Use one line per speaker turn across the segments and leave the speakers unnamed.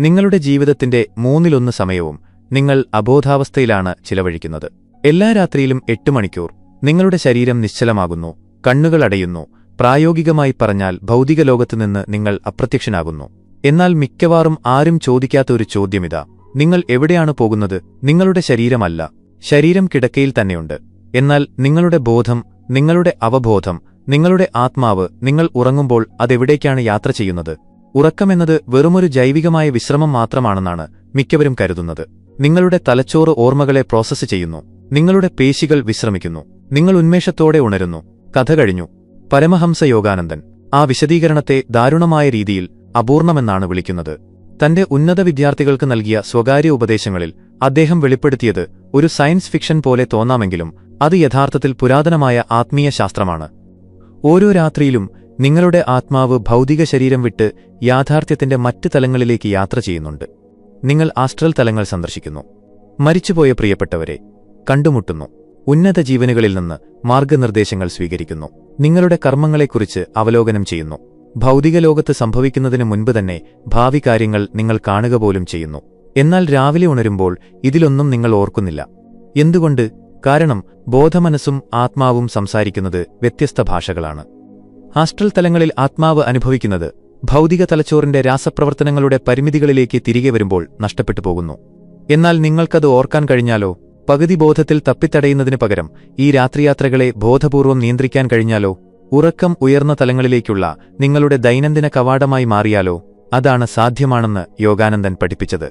നിങ്ങളുടെ ജീവിതത്തിന്റെ മൂന്നിലൊന്ന് സമയവും നിങ്ങൾ അബോധാവസ്ഥയിലാണ് ചിലവഴിക്കുന്നത്. എല്ലാ രാത്രിയിലും 8 മണിക്കൂർ നിങ്ങളുടെ ശരീരം നിശ്ചലമാകുന്നു, കണ്ണുകൾ അടയുന്നു. പ്രായോഗികമായി പറഞ്ഞാൽ ഭൗതിക ലോകത്തുനിന്ന് നിങ്ങൾ അപ്രത്യക്ഷനാകുന്നു. എന്നാൽ മിക്കവാറും ആരും ചോദിക്കാത്ത ഒരു ചോദ്യമിതാ: നിങ്ങൾ എവിടെയാണ് പോകുന്നത്? നിങ്ങളുടെ ശരീരമല്ല. ശരീരം കിടക്കയിൽ തന്നെയുണ്ട്. എന്നാൽ നിങ്ങളുടെ ബോധം, നിങ്ങളുടെ അവബോധം, നിങ്ങളുടെ ആത്മാവ് നിങ്ങൾ ഉറങ്ങുമ്പോൾ അതെവിടേക്കാണ് യാത്ര ചെയ്യുന്നത്? ഉറക്കമെന്നത് വെറുമൊരു ജൈവികമായ വിശ്രമം മാത്രമാണെന്നാണ് മിക്കവരും കരുതുന്നത്. നിങ്ങളുടെ തലച്ചോറ് ഓർമ്മകളെ പ്രോസസ്സ് ചെയ്യുന്നു. നിങ്ങളുടെ പേശികൾ വിശ്രമിക്കുന്നു. നിങ്ങൾ ഉന്മേഷത്തോടെ ഉണരുന്നു. കഥ കഴിഞ്ഞു. പരമഹംസ യോഗാനന്ദൻ ആ വിശദീകരണത്തെ ദാരുണമായ രീതിയിൽ അപൂർണമെന്നാണ് വിളിക്കുന്നത്. തന്റെ ഉന്നത വിദ്യാർത്ഥികൾക്ക് നൽകിയ സ്വകാര്യ ഉപദേശങ്ങളിൽ അദ്ദേഹം വെളിപ്പെടുത്തിയത് ഒരു സയൻസ് ഫിക്ഷൻ പോലെ തോന്നാമെങ്കിലും അത് യഥാർത്ഥത്തിൽ പുരാതനമായ ആത്മീയ ശാസ്ത്രമാണ്. ഓരോ രാത്രിയിലും നിങ്ങളുടെ ആത്മാവ് ഭൗതിക ശരീരം വിട്ട് യാഥാർത്ഥ്യത്തിന്റെ മറ്റ് തലങ്ങളിലേക്ക് യാത്ര ചെയ്യുന്നുണ്ട്. നിങ്ങൾ ആസ്ട്രൽ തലങ്ങൾ സന്ദർശിക്കുന്നു. മരിച്ചുപോയ പ്രിയപ്പെട്ടവരെ കണ്ടുമുട്ടുന്നു. ഉന്നത ജീവനുകളിൽ നിന്ന് മാർഗനിർദ്ദേശങ്ങൾ സ്വീകരിക്കുന്നു. നിങ്ങളുടെ കർമ്മങ്ങളെക്കുറിച്ച് അവലോകനം ചെയ്യുന്നു. ഭൗതിക ലോകത്ത് സംഭവിക്കുന്നതിന് മുൻപ് തന്നെ ഭാവി കാര്യങ്ങൾ നിങ്ങൾ കാണുക പോലും ചെയ്യുന്നു. എന്നാൽ രാവിലെ ഉണരുമ്പോൾ ഇതിലൊന്നും നിങ്ങൾ ഓർക്കുന്നില്ല. എന്തുകൊണ്ട്? കാരണം ബോധമനസ്സും ആത്മാവും സംസാരിക്കുന്നത് വ്യത്യസ്ത ഭാഷകളാണ്. ആസ്ട്രൽ തലങ്ങളിൽ ആത്മാവ് അനുഭവിക്കുന്നത് ഭൗതിക തലച്ചോറിന്റെ രാസപ്രവർത്തനങ്ങളുടെ പരിമിതികളിലേക്ക് തിരികെ വരുമ്പോൾ നഷ്ടപ്പെട്ടു പോകുന്നു. എന്നാൽ നിങ്ങൾക്കത് ഓർക്കാൻ കഴിഞ്ഞാലോ? പകുതി ബോധത്തിൽ തപ്പിത്തടയുന്നതിന് പകരം ഈ രാത്രിയാത്രകളെ ബോധപൂർവം നിയന്ത്രിക്കാൻ കഴിഞ്ഞാലോ? ഉറക്കം ഉയർന്ന തലങ്ങളിലേക്കുള്ള നിങ്ങളുടെ ദൈനംദിന കവാടമായി മാറിയാലോ? അതാണ് സാധ്യമാണെന്ന് യോഗാനന്ദൻ പഠിപ്പിച്ചത്.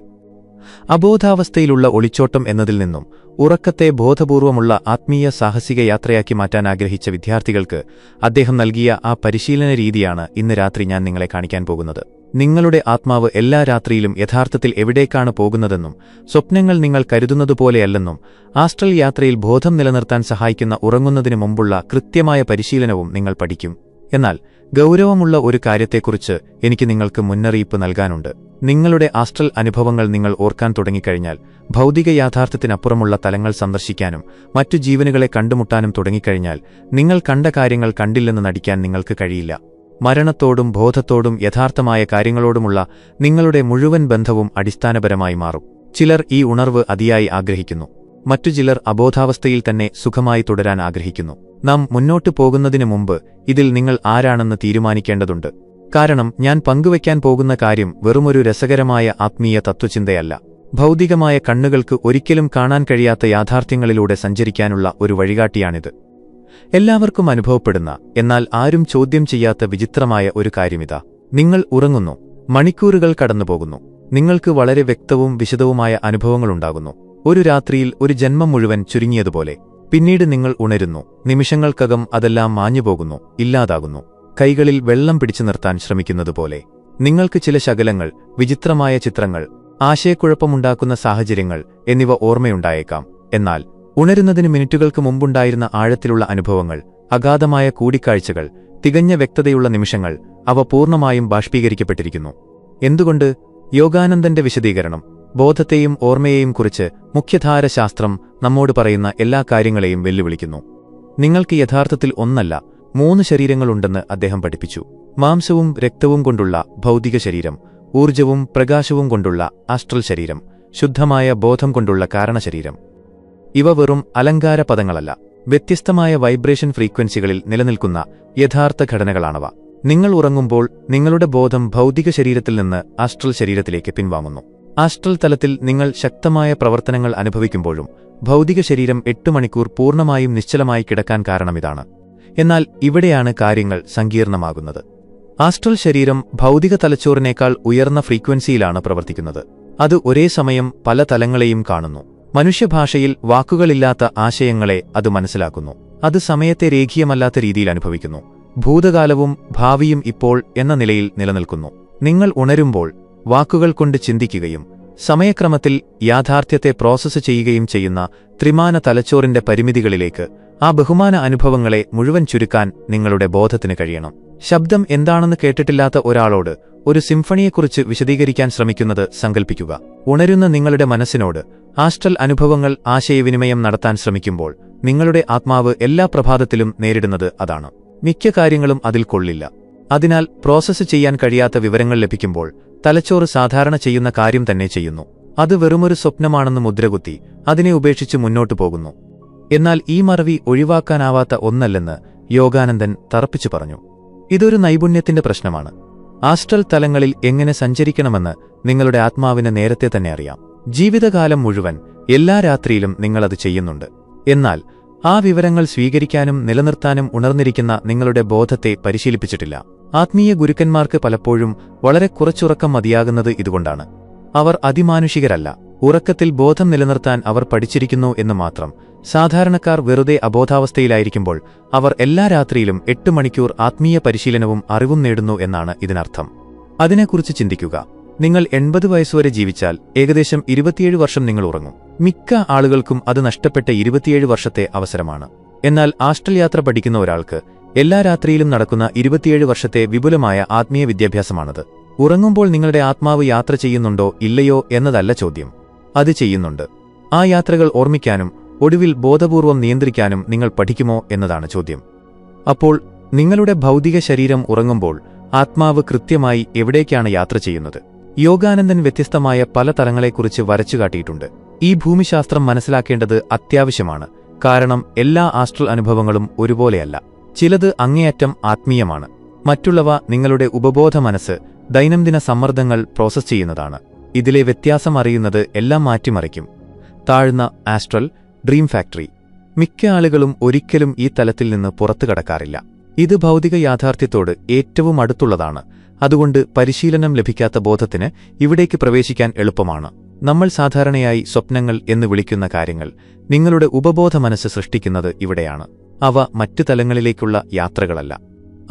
അബോധാവസ്ഥയിലുള്ള ഒളിച്ചോട്ടം എന്നതിൽ നിന്നും ഉറക്കത്തെ ബോധപൂർവമുള്ള ആത്മീയ സാഹസിക യാത്രയാക്കി മാറ്റാൻ ആഗ്രഹിച്ച വിദ്യാർത്ഥികൾക്ക് അദ്ദേഹം നൽകിയ ആ പരിശീലന രീതിയാണ് ഇന്ന് രാത്രി ഞാൻ നിങ്ങളെ കാണിക്കാൻ പോകുന്നത്. നിങ്ങളുടെ ആത്മാവ് എല്ലാ രാത്രിയിലും യഥാർത്ഥത്തിൽ എവിടേക്കാണ് പോകുന്നതെന്നും സ്വപ്നങ്ങൾ നിങ്ങൾ കരുതുന്നതുപോലെയല്ലെന്നും ആസ്ട്രൽ യാത്രയിൽ ബോധം നിലനിർത്താൻ സഹായിക്കുന്ന ഉറങ്ങുന്നതിന് മുമ്പുള്ള കൃത്യമായ പരിശീലനവും നിങ്ങൾ പഠിക്കും. എന്നാൽ ഗൗരവമുള്ള ഒരു കാര്യത്തെക്കുറിച്ച് എനിക്ക് നിങ്ങൾക്ക് മുന്നറിയിപ്പ് നൽകാനുണ്ട്. നിങ്ങളുടെ ആസ്ട്രൽ അനുഭവങ്ങൾ നിങ്ങൾ ഓർക്കാൻ തുടങ്ങിക്കഴിഞ്ഞാൽ ഭൗതിക യാഥാർത്ഥ്യത്തിനപ്പുറമുള്ള തലങ്ങൾ സന്ദർശിക്കാനും മറ്റു ജീവനുകളെ കണ്ടുമുട്ടാനും തുടങ്ങിക്കഴിഞ്ഞാൽ നിങ്ങൾ കണ്ട കാര്യങ്ങൾ കണ്ടില്ലെന്ന് നടിക്കാൻ നിങ്ങൾക്ക് കഴിയില്ല. മരണത്തോടും ബോധത്തോടും യഥാർത്ഥമായ കാര്യങ്ങളോടുമുള്ള നിങ്ങളുടെ മുഴുവൻ ബന്ധവും അടിസ്ഥാനപരമായി മാറും. ചിലർ ഈ ഉണർവ് അതിയായി ആഗ്രഹിക്കുന്നു. മറ്റു ചിലർ അബോധാവസ്ഥയിൽ തന്നെ സുഖമായി തുടരാൻ ആഗ്രഹിക്കുന്നു. നാം മുന്നോട്ടു പോകുന്നതിനു മുമ്പ് ഇതിൽ നിങ്ങൾ ആരാണെന്ന് തീരുമാനിക്കേണ്ടതുണ്ട്. കാരണം ഞാൻ പങ്കുവയ്ക്കാൻ പോകുന്ന കാര്യം വെറുമൊരു രസകരമായ ആത്മീയ തത്വചിന്തയല്ല. ഭൗതികമായ കണ്ണുകൾക്ക് ഒരിക്കലും കാണാൻ കഴിയാത്ത യാഥാർത്ഥ്യങ്ങളിലൂടെ സഞ്ചരിക്കാനുള്ള ഒരു വഴികാട്ടിയാണിത്. എല്ലാവർക്കും അനുഭവപ്പെടുന്ന, എന്നാൽ ആരും ചോദ്യം ചെയ്യാത്ത വിചിത്രമായ ഒരു കാര്യമിതാ: നിങ്ങൾ ഉറങ്ങുന്നു. മണിക്കൂറുകൾ കടന്നുപോകുന്നു. നിങ്ങൾക്ക് വളരെ വ്യക്തവും വിശദവുമായ അനുഭവങ്ങളുണ്ടാകുന്നു. ഒരു രാത്രിയിൽ ഒരു ജന്മം മുഴുവൻ ചുരുങ്ങിയതുപോലെ. പിന്നീട് നിങ്ങൾ ഉണരുന്നു. നിമിഷങ്ങൾക്കകം അതെല്ലാം മാഞ്ഞുപോകുന്നു, ഇല്ലാതാകുന്നു. കൈകളിൽ വെള്ളം പിടിച്ചു നിർത്താൻ ശ്രമിക്കുന്നതുപോലെ. നിങ്ങൾക്ക് ചില ശകലങ്ങൾ, വിചിത്രമായ ചിത്രങ്ങൾ, ആശയക്കുഴപ്പമുണ്ടാക്കുന്ന സാഹചര്യങ്ങൾ എന്നിവ ഓർമ്മയുണ്ടായേക്കാം. എന്നാൽ ഉണരുന്നതിന് മിനിറ്റുകൾക്ക് മുമ്പുണ്ടായിരുന്ന ആഴത്തിലുള്ള അനുഭവങ്ങൾ, അഗാധമായ കൂടിക്കാഴ്ചകൾ, തികഞ്ഞ വ്യക്തതയുള്ള നിമിഷങ്ങൾ, അവ പൂർണ്ണമായും ബാഷ്പീകരിക്കപ്പെട്ടിരിക്കുന്നു. എന്തുകൊണ്ട്? യോഗാനന്ദന്റെ വിശദീകരണം ബോധത്തെയും ഓർമ്മയെയും കുറിച്ച് മുഖ്യധാര ശാസ്ത്രം നമ്മോട് പറയുന്ന എല്ലാ കാര്യങ്ങളെയും വെല്ലുവിളിക്കുന്നു. നിങ്ങൾക്ക് യഥാർത്ഥത്തിൽ ഒന്നല്ല, 3 ശരീരങ്ങളുണ്ടെന്ന് അദ്ദേഹം പഠിപ്പിച്ചു. മാംസവും രക്തവും കൊണ്ടുള്ള ഭൗതിക ശരീരം, ഊർജവും പ്രകാശവും കൊണ്ടുള്ള ആസ്ട്രൽ ശരീരം, ശുദ്ധമായ ബോധം കൊണ്ടുള്ള കാരണശരീരം. ഇവ വെറും അലങ്കാര പദങ്ങളല്ല, വ്യത്യസ്തമായ വൈബ്രേഷൻ ഫ്രീക്വൻസികളിൽ നിലനിൽക്കുന്ന യഥാർത്ഥ ഘടനകളാണവ. നിങ്ങൾ ഉറങ്ങുമ്പോൾ നിങ്ങളുടെ ബോധം ഭൗതിക ശരീരത്തിൽ നിന്ന് ആസ്ട്രൽ ശരീരത്തിലേക്ക് പിൻവാങ്ങുന്നു. ആസ്ട്രൽ തലത്തിൽ നിങ്ങൾ ശക്തമായ പ്രവർത്തനങ്ങൾ അനുഭവിക്കുമ്പോഴും ഭൗതിക ശരീരം 8 മണിക്കൂർ പൂർണ്ണമായും നിശ്ചലമായി കിടക്കാൻ കാരണമിതാണ്. എന്നാൽ ഇവിടെയാണ് കാര്യങ്ങൾ സങ്കീർണമാകുന്നത്. ആസ്ട്രൽ ശരീരം ഭൗതിക തലച്ചോറിനേക്കാൾ ഉയർന്ന ഫ്രീക്വൻസിയിലാണ് പ്രവർത്തിക്കുന്നത്. അത് ഒരേ സമയം പല തലങ്ങളെയും കാണുന്നു. മനുഷ്യഭാഷയിൽ വാക്കുകളില്ലാത്ത ആശയങ്ങളെ അത് മനസ്സിലാക്കുന്നു. അത് സമയത്തെ രേഖീയമല്ലാത്ത രീതിയിൽ അനുഭവിക്കുന്നു. ഭൂതകാലവും ഭാവിയും ഇപ്പോൾ എന്ന നിലയിൽ നിലനിൽക്കുന്നു. നിങ്ങൾ ഉണരുമ്പോൾ വാക്കുകൾ കൊണ്ട് ചിന്തിക്കുകയും സമയക്രമത്തിൽ യാഥാർത്ഥ്യത്തെ പ്രോസസ്സ് ചെയ്യുകയും ചെയ്യുന്ന ത്രിമാന തലച്ചോറിന്റെ പരിമിതികളിലേക്ക് ആ ബഹുമാന അനുഭവങ്ങളെ മുഴുവൻ ചുരുക്കാൻ നിങ്ങളുടെ ബോധത്തിന് കഴിയണം. ശബ്ദം എന്താണെന്ന് കേട്ടിട്ടില്ലാത്ത ഒരാളോട് ഒരു സിംഫണിയെക്കുറിച്ച് വിശദീകരിക്കാൻ ശ്രമിക്കുന്നത് സങ്കൽപ്പിക്കുക. ഉണരുന്ന നിങ്ങളുടെ മനസ്സിനോട് ആസ്ട്രൽ അനുഭവങ്ങൾ ആശയവിനിമയം നടത്താൻ ശ്രമിക്കുമ്പോൾ നിങ്ങളുടെ ആത്മാവ് എല്ലാ പ്രഭാതത്തിലും നേരിടുന്നത് അതാണ്. മിക്ക കാര്യങ്ങളും അതിൽ കൊള്ളില്ല. അതിനാൽ പ്രോസസ്സ് ചെയ്യാൻ കഴിയാത്ത വിവരങ്ങൾ ലഭിക്കുമ്പോൾ തലച്ചോറ് സാധാരണ ചെയ്യുന്ന കാര്യം തന്നെ ചെയ്യുന്നു. അത് വെറുമൊരു സ്വപ്നമാണെന്ന് മുദ്രകുത്തി അതിനെ ഉപേക്ഷിച്ച് മുന്നോട്ടു പോകുന്നു. എന്നാൽ ഈ മറവി ഒഴിവാക്കാനാവാത്ത ഒന്നല്ലെന്ന് യോഗാനന്ദൻ തറപ്പിച്ചു പറഞ്ഞു. ഇതൊരു നൈപുണ്യത്തിന്റെ പ്രശ്നമാണ്. ആസ്ട്രൽ തലങ്ങളിൽ എങ്ങനെ സഞ്ചരിക്കണമെന്ന് നിങ്ങളുടെ ആത്മാവിന് നേരത്തെ തന്നെ അറിയാം. ജീവിതകാലം മുഴുവൻ എല്ലാ രാത്രിയിലും നിങ്ങളത് ചെയ്യുന്നുണ്ട്. എന്നാൽ ആ വിവരങ്ങൾ സ്വീകരിക്കാനും നിലനിർത്താനും ഉണർന്നിരിക്കുന്ന നിങ്ങളുടെ ബോധത്തെ പരിശീലിപ്പിച്ചിട്ടില്ല. ആത്മീയ ഗുരുക്കന്മാർക്ക് പലപ്പോഴും വളരെ കുറച്ചുറക്കം മതിയാകുന്നത് ഇതുകൊണ്ടാണ്. അവർ അതിമാനുഷികരല്ല. ഉറക്കത്തിൽ ബോധം നിലനിർത്താൻ അവർ പഠിച്ചിരിക്കുന്നു എന്ന് മാത്രം. സാധാരണക്കാർ വെറുതെ അബോധാവസ്ഥയിലായിരിക്കുമ്പോൾ അവർ എല്ലാ രാത്രിയിലും 8 മണിക്കൂർ ആത്മീയ പരിശീലനവും അറിവും നേടുന്നു എന്നാണ് ഇതിനർത്ഥം. അതിനെക്കുറിച്ച് ചിന്തിക്കുക. നിങ്ങൾ 80 വയസ്സുവരെ ജീവിച്ചാൽ ഏകദേശം 27 വർഷം നിങ്ങൾ ഉറങ്ങും. മിക്ക ആളുകൾക്കും അത് നഷ്ടപ്പെട്ട 27 വർഷത്തെ അവസരമാണ്. എന്നാൽ ആസ്ട്രൽ യാത്ര പഠിക്കുന്ന ഒരാൾക്ക് എല്ലാ രാത്രിയിലും നടക്കുന്ന 27 വർഷത്തെ വിപുലമായ ആത്മീയ വിദ്യാഭ്യാസമാണത്. ഉറങ്ങുമ്പോൾ നിങ്ങളുടെ ആത്മാവ് യാത്ര ചെയ്യുന്നുണ്ടോ ഇല്ലയോ എന്നതല്ല ചോദ്യം. അത് ചെയ്യുന്നുണ്ട്. ആ യാത്രകൾ ഓർമ്മിക്കാനും ഒടുവിൽ ബോധപൂർവം നിയന്ത്രിക്കാനും നിങ്ങൾ പഠിക്കുമോ എന്നതാണ് ചോദ്യം. അപ്പോൾ നിങ്ങളുടെ ഭൗതിക ശരീരം ഉറങ്ങുമ്പോൾ ആത്മാവ് കൃത്യമായി എവിടേക്കാണ് യാത്ര ചെയ്യുന്നത്? യോഗാനന്ദൻ വ്യത്യസ്തമായ പല തലങ്ങളെക്കുറിച്ച് വരച്ചുകാട്ടിയിട്ടുണ്ട്. ഈ ഭൂമിശാസ്ത്രം മനസ്സിലാക്കേണ്ടത് അത്യാവശ്യമാണ്. കാരണം എല്ലാ ആസ്ട്രൽ അനുഭവങ്ങളും ഒരുപോലെയല്ല. ചിലത് അങ്ങേയറ്റം ആത്മീയമാണ്. മറ്റുള്ളവ നിങ്ങളുടെ ഉപബോധ മനസ്സ് ദൈനംദിന സമ്മർദ്ദങ്ങൾ പ്രോസസ് ചെയ്യുന്നതാണ്. ഇതിലെ വ്യത്യാസം അറിയുന്നത് എല്ലാം മാറ്റിമറിക്കും. താഴ്ന്ന ആസ്ട്രൽ ഡ്രീം ഫാക്ടറി. മിക്ക ആളുകളും ഒരിക്കലും ഈ തലത്തിൽ നിന്ന് പുറത്തു കടക്കാറില്ല. ഇത് ഭൗതിക യാഥാർത്ഥ്യത്തോട് ഏറ്റവും അടുത്തുള്ളതാണ്. അതുകൊണ്ട് പരിശീലനം ലഭിക്കാത്ത ബോധത്തിന് ഇവിടേക്ക് പ്രവേശിക്കാൻ എളുപ്പമാണ്. നമ്മൾ സാധാരണയായി സ്വപ്നങ്ങൾ എന്ന് വിളിക്കുന്ന കാര്യങ്ങൾ നിങ്ങളുടെ ഉപബോധ മനസ്സ് സൃഷ്ടിക്കുന്നത് ഇവിടെയാണ്. അവ മറ്റു തലങ്ങളിലേക്കുള്ള യാത്രകളല്ല.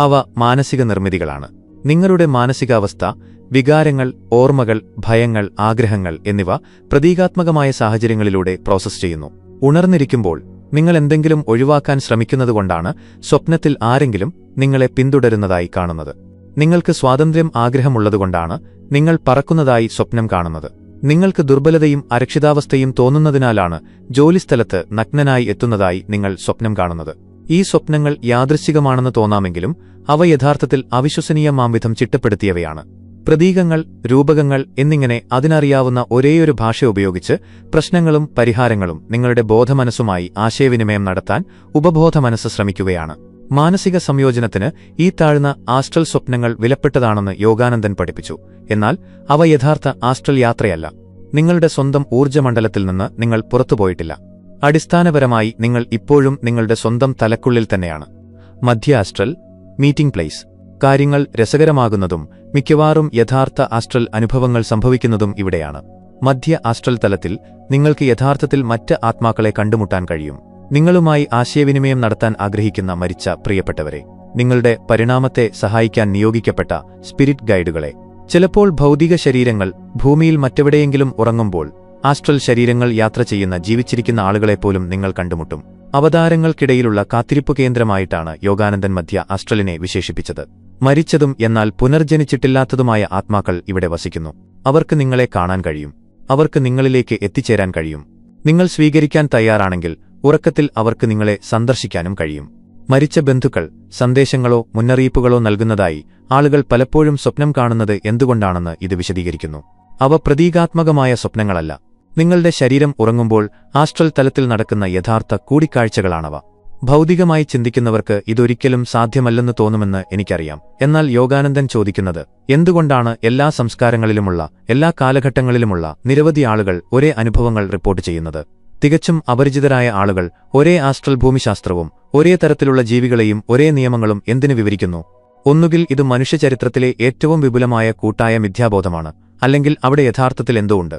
അവ മാനസിക നിർമ്മിതികളാണ്. നിങ്ങളുടെ മാനസികാവസ്ഥ, വികാരങ്ങൾ, ഓർമ്മകൾ, ഭയങ്ങൾ, ആഗ്രഹങ്ങൾ എന്നിവ പ്രതീകാത്മകമായ സാഹചര്യങ്ങളിലൂടെ പ്രോസസ് ചെയ്യുന്നു. ഉണർന്നിരിക്കുമ്പോൾ നിങ്ങൾ എന്തെങ്കിലും ഒഴിവാക്കാൻ ശ്രമിക്കുന്നതുകൊണ്ടാണ് സ്വപ്നത്തിൽ ആരെങ്കിലും നിങ്ങളെ പിന്തുടരുന്നതായി കാണുന്നത്. നിങ്ങൾക്ക് സ്വാതന്ത്ര്യം ആഗ്രഹമുള്ളതുകൊണ്ടാണ് നിങ്ങൾ പറക്കുന്നതായി സ്വപ്നം കാണുന്നത്. നിങ്ങൾക്ക് ദുർബലതയും അരക്ഷിതാവസ്ഥയും തോന്നുന്നതിനാലാണ് ജോലിസ്ഥലത്ത് നഗ്നനായി എത്തുന്നതായി നിങ്ങൾ സ്വപ്നം കാണുന്നത്. ഈ സ്വപ്നങ്ങൾ യാദൃശ്ചികമാണെന്ന് തോന്നാമെങ്കിലും അവ യഥാർത്ഥത്തിൽ അവിശ്വസനീയമാംവിധം ചിട്ടപ്പെടുത്തിയവയാണ്. പ്രതീകങ്ങൾ, രൂപകങ്ങൾ എന്നിങ്ങനെ അതിനറിയാവുന്ന ഒരേയൊരു ഭാഷ ഉപയോഗിച്ച് പ്രശ്നങ്ങളും പരിഹാരങ്ങളും നിങ്ങളുടെ ബോധമനസ്സുമായി ആശയവിനിമയം നടത്താൻ ഉപബോധ മനസ്സ് ശ്രമിക്കുകയാണ്. മാനസിക സംയോജനത്തിന് ഈ താഴ്ന്ന ആസ്ട്രൽ സ്വപ്നങ്ങൾ വിലപ്പെട്ടതാണെന്ന് യോഗാനന്ദൻ പഠിപ്പിച്ചു. എന്നാൽ അവ യഥാർത്ഥ ആസ്ട്രൽ യാത്രയല്ല. നിങ്ങളുടെ സ്വന്തം ഊർജ്ജമണ്ഡലത്തിൽ നിന്ന് നിങ്ങൾ പുറത്തുപോയിട്ടില്ല. അടിസ്ഥാനപരമായി നിങ്ങൾ ഇപ്പോഴും നിങ്ങളുടെ സ്വന്തം തലക്കുള്ളിൽ തന്നെയാണ്. മധ്യ ആസ്ട്രൽ മീറ്റിംഗ് പ്ലേസ്. കാര്യങ്ങൾ രസകരമാകുന്നതും മിക്കവാറും യഥാർത്ഥ ആസ്ട്രൽ അനുഭവങ്ങൾ സംഭവിക്കുന്നതും ഇവിടെയാണ്. മധ്യ ആസ്ട്രൽ തലത്തിൽ നിങ്ങൾക്ക് യഥാർത്ഥത്തിൽ മറ്റ് ആത്മാക്കളെ കണ്ടുമുട്ടാൻ കഴിയും. നിങ്ങളുമായി ആശയവിനിമയം നടത്താൻ ആഗ്രഹിക്കുന്ന മരിച്ച പ്രിയപ്പെട്ടവരെ, നിങ്ങളുടെ പരിണാമത്തെ സഹായിക്കാൻ നിയോഗിക്കപ്പെട്ട സ്പിരിറ്റ് ഗൈഡുകളെ. ചിലപ്പോൾ ഭൗതിക ശരീരങ്ങൾ ഭൂമിയിൽ മറ്റെവിടെയെങ്കിലും ഉറങ്ങുമ്പോൾ ആസ്ട്രൽ ശരീരങ്ങൾ യാത്ര ചെയ്യുന്ന ജീവിച്ചിരിക്കുന്ന ആളുകളെപ്പോലും നിങ്ങൾ കണ്ടുമുട്ടും. അവതാരങ്ങൾക്കിടയിലുള്ള കാത്തിരിപ്പു കേന്ദ്രമായിട്ടാണ് യോഗാനന്ദൻ മധ്യ ആസ്ട്രലിനെ വിശേഷിപ്പിച്ചത്. മരിച്ചതും എന്നാൽ പുനർജനിച്ചിട്ടില്ലാത്തതുമായ ആത്മാക്കൾ ഇവിടെ വസിക്കുന്നു. അവർക്ക് നിങ്ങളെ കാണാൻ കഴിയും. അവർക്ക് നിങ്ങളിലേക്ക് എത്തിച്ചേരാൻ കഴിയും. നിങ്ങൾ സ്വീകരിക്കാൻ തയ്യാറാണെങ്കിൽ ഉറക്കത്തിൽ അവർക്ക് നിങ്ങളെ സന്ദർശിക്കാനും കഴിയും. മരിച്ച ബന്ധുക്കൾ സന്ദേശങ്ങളോ മുന്നറിയിപ്പുകളോ നൽകുന്നതായി ആളുകൾ പലപ്പോഴും സ്വപ്നം കാണുന്നത് എന്തുകൊണ്ടാണെന്ന് ഇത് വിശദീകരിക്കുന്നു. അവ പ്രതീകാത്മകമായ സ്വപ്നങ്ങളല്ല. നിങ്ങളുടെ ശരീരം ഉറങ്ങുമ്പോൾ ആസ്ട്രൽ തലത്തിൽ നടക്കുന്ന യഥാർത്ഥ കൂടിക്കാഴ്ചകളാണവ. ഭൗതികമായി ചിന്തിക്കുന്നവർക്ക് ഇതൊരിക്കലും സാധ്യമല്ലെന്ന് തോന്നുമെന്ന് എനിക്കറിയാം. എന്നാൽ യോഗാനന്ദൻ ചോദിക്കുന്നത്, എന്തുകൊണ്ടാണ് എല്ലാ സംസ്കാരങ്ങളിലുമുള്ള, എല്ലാ കാലഘട്ടങ്ങളിലുമുള്ള നിരവധി ആളുകൾ ഒരേ അനുഭവങ്ങൾ റിപ്പോർട്ട് ചെയ്യുന്നത്? തികച്ചും അപരിചിതരായ ആളുകൾ ഒരേ ആസ്ട്രൽ ഭൂമിശാസ്ത്രവും ഒരേ തരത്തിലുള്ള ജീവികളെയും ഒരേ നിയമങ്ങളും എന്തിനു വിവരിക്കുന്നു? ഒന്നുകിൽ ഇത് മനുഷ്യചരിത്രത്തിലെ ഏറ്റവും വിപുലമായ കൂട്ടായ മിഥ്യാബോധമാണ്, അല്ലെങ്കിൽ അവിടെ യഥാർത്ഥത്തിൽ എന്തോ ഉണ്ട്.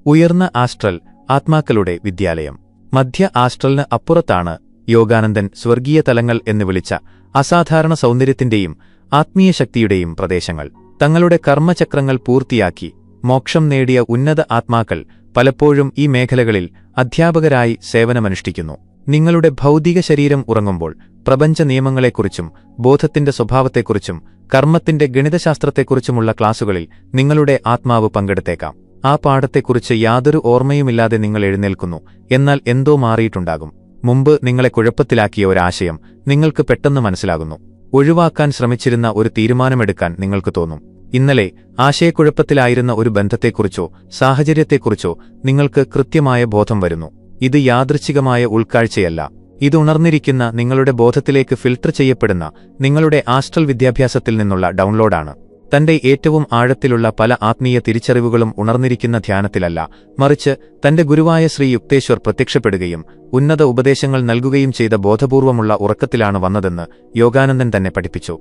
ഉയർന്ന ആസ്ട്രൽ ആത്മാക്കളുടെ വിദ്യാലയം. മധ്യ ആസ്ട്രലിന് അപ്പുറത്താണ് യോഗാനന്ദൻ സ്വർഗീയ തലങ്ങൾ എന്ന് വിളിച്ച അസാധാരണ സൗന്ദര്യത്തിന്റെയും ആത്മീയ ശക്തിയുടെയും പ്രദേശങ്ങൾ. തങ്ങളുടെ കർമ്മചക്രങ്ങൾ പൂർത്തിയാക്കി മോക്ഷം നേടിയ ഉന്നത ആത്മാക്കൾ പലപ്പോഴും ഈ മേഖലകളിൽ അധ്യാപകരായി സേവനമനുഷ്ഠിക്കുന്നു. നിങ്ങളുടെ ഭൗതിക ശരീരം ഉറങ്ങുമ്പോൾ പ്രപഞ്ച നിയമങ്ങളെക്കുറിച്ചും ബോധത്തിന്റെ സ്വഭാവത്തെക്കുറിച്ചും കർമ്മത്തിന്റെ ഗണിതശാസ്ത്രത്തെക്കുറിച്ചുമുള്ള ക്ലാസുകളിൽ നിങ്ങളുടെ ആത്മാവ് പങ്കെടുത്തേക്കാം. ആ പാഠത്തെക്കുറിച്ച് യാതൊരു ഓർമ്മയുമില്ലാതെ നിങ്ങൾ എഴുന്നേൽക്കുന്നു. എന്നാൽ എന്തോ മാറിയിട്ടുണ്ടാകും. മുമ്പ് നിങ്ങളെ കുഴപ്പത്തിലാക്കിയ ഒരാശയം നിങ്ങൾക്ക് പെട്ടെന്ന് മനസ്സിലാകുന്നു. ഒഴിവാക്കാൻ ശ്രമിച്ചിരുന്ന ഒരു തീരുമാനമെടുക്കാൻ നിങ്ങൾക്ക് തോന്നും. ഇന്നലെ ആശയക്കുഴപ്പത്തിലായിരുന്ന ഒരു ബന്ധത്തെക്കുറിച്ചോ സാഹചര്യത്തെക്കുറിച്ചോ നിങ്ങൾക്ക് കൃത്യമായ ബോധം വരുന്നു. ഇത് യാദൃച്ഛികമായ ഉൾക്കാഴ്ചയല്ല. ഇത് ഉണർന്നിരിക്കുന്ന നിങ്ങളുടെ ബോധത്തിലേക്ക് ഫിൽട്ടർ ചെയ്യപ്പെടുന്ന നിങ്ങളുടെ ആസ്ട്രൽ വിദ്യാഭ്യാസത്തിൽ നിന്നുള്ള ഡൗൺലോഡാണ്. തന്റെ ഏറ്റവും ആഴത്തിലുള്ള പല ആത്മീയ തിരിച്ചറിവുകളും ഉണർന്നിരിക്കുന്ന ധ്യാനത്തിലല്ല, മറിച്ച് തന്റെ ഗുരുവായ ശ്രീ യുക്തേശ്വർ പ്രത്യക്ഷപ്പെടുകയും ഉന്നത ഉപദേശങ്ങൾ നൽകുകയും ചെയ്ത ബോധപൂർവമുള്ള ഉറക്കത്തിലാണ് വന്നതെന്ന് യോഗാനന്ദൻ തന്നെ പഠിപ്പിച്ചു.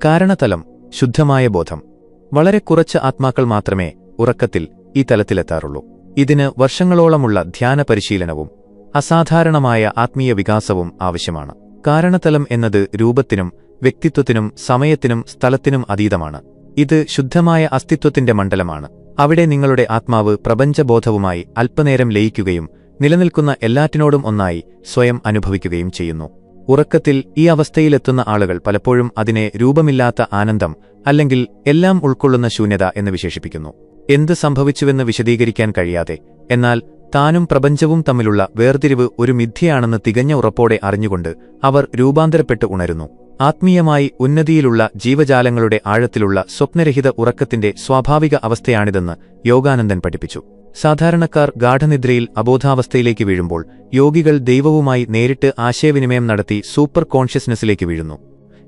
കാരണതലം ശുദ്ധമായ ബോധം. വളരെ കുറച്ച് ആത്മാക്കൾ മാത്രമേ ഉറക്കത്തിൽ ഈ തലത്തിലെത്താറുള്ളൂ. ഇതിന് വർഷങ്ങളോളമുള്ള ധ്യാന പരിശീലനവും അസാധാരണമായ ആത്മീയ വികാസവും ആവശ്യമാണ്. കാരണതലം എന്നത് രൂപത്തിനും വ്യക്തിത്വത്തിനും സമയത്തിനും സ്ഥലത്തിനും അതീതമാണ്. ഇത് ശുദ്ധമായ അസ്തിത്വത്തിന്റെ മണ്ഡലമാണ്. അവിടെ നിങ്ങളുടെ ആത്മാവ് പ്രപഞ്ചബോധവുമായി അല്പനേരം ലയിക്കുകയും നിലനിൽക്കുന്ന എല്ലാറ്റിനോടും ഒന്നായി സ്വയം അനുഭവിക്കുകയും ചെയ്യുന്നു. ഉറക്കത്തിൽ ഈ അവസ്ഥയിലെത്തുന്ന ആളുകൾ പലപ്പോഴും അതിനെ രൂപമില്ലാത്ത ആനന്ദം അല്ലെങ്കിൽ എല്ലാം ഉൾക്കൊള്ളുന്ന ശൂന്യത എന്ന് വിശേഷിപ്പിക്കുന്നു. എന്ത് സംഭവിച്ചുവെന്ന് വിശദീകരിക്കാൻ കഴിയാതെ, എന്നാൽ താനും പ്രപഞ്ചവും തമ്മിലുള്ള വേർതിരിവ് ഒരു മിഥ്യയാണെന്ന് തികഞ്ഞ ഉറപ്പോടെ അറിഞ്ഞുകൊണ്ട് അവർ രൂപാന്തരപ്പെട്ട് ഉണരുന്നു. ആത്മീയമായി ഉന്നതിയിലുള്ള ജീവജാലങ്ങളുടെ ആഴത്തിലുള്ള സ്വപ്നരഹിത ഉറക്കത്തിന്റെ സ്വാഭാവിക അവസ്ഥയാണിതെന്ന് യോഗാനന്ദൻ പഠിപ്പിച്ചു. സാധാരണക്കാർ ഗാഠനിദ്രയിൽ അബോധാവസ്ഥയിലേക്ക് വീഴുമ്പോൾ യോഗികൾ ദൈവവുമായി നേരിട്ട് ആശയവിനിമയം നടത്തി സൂപ്പർ കോൺഷ്യസ്നെസ്സിലേക്ക് വീഴുന്നു.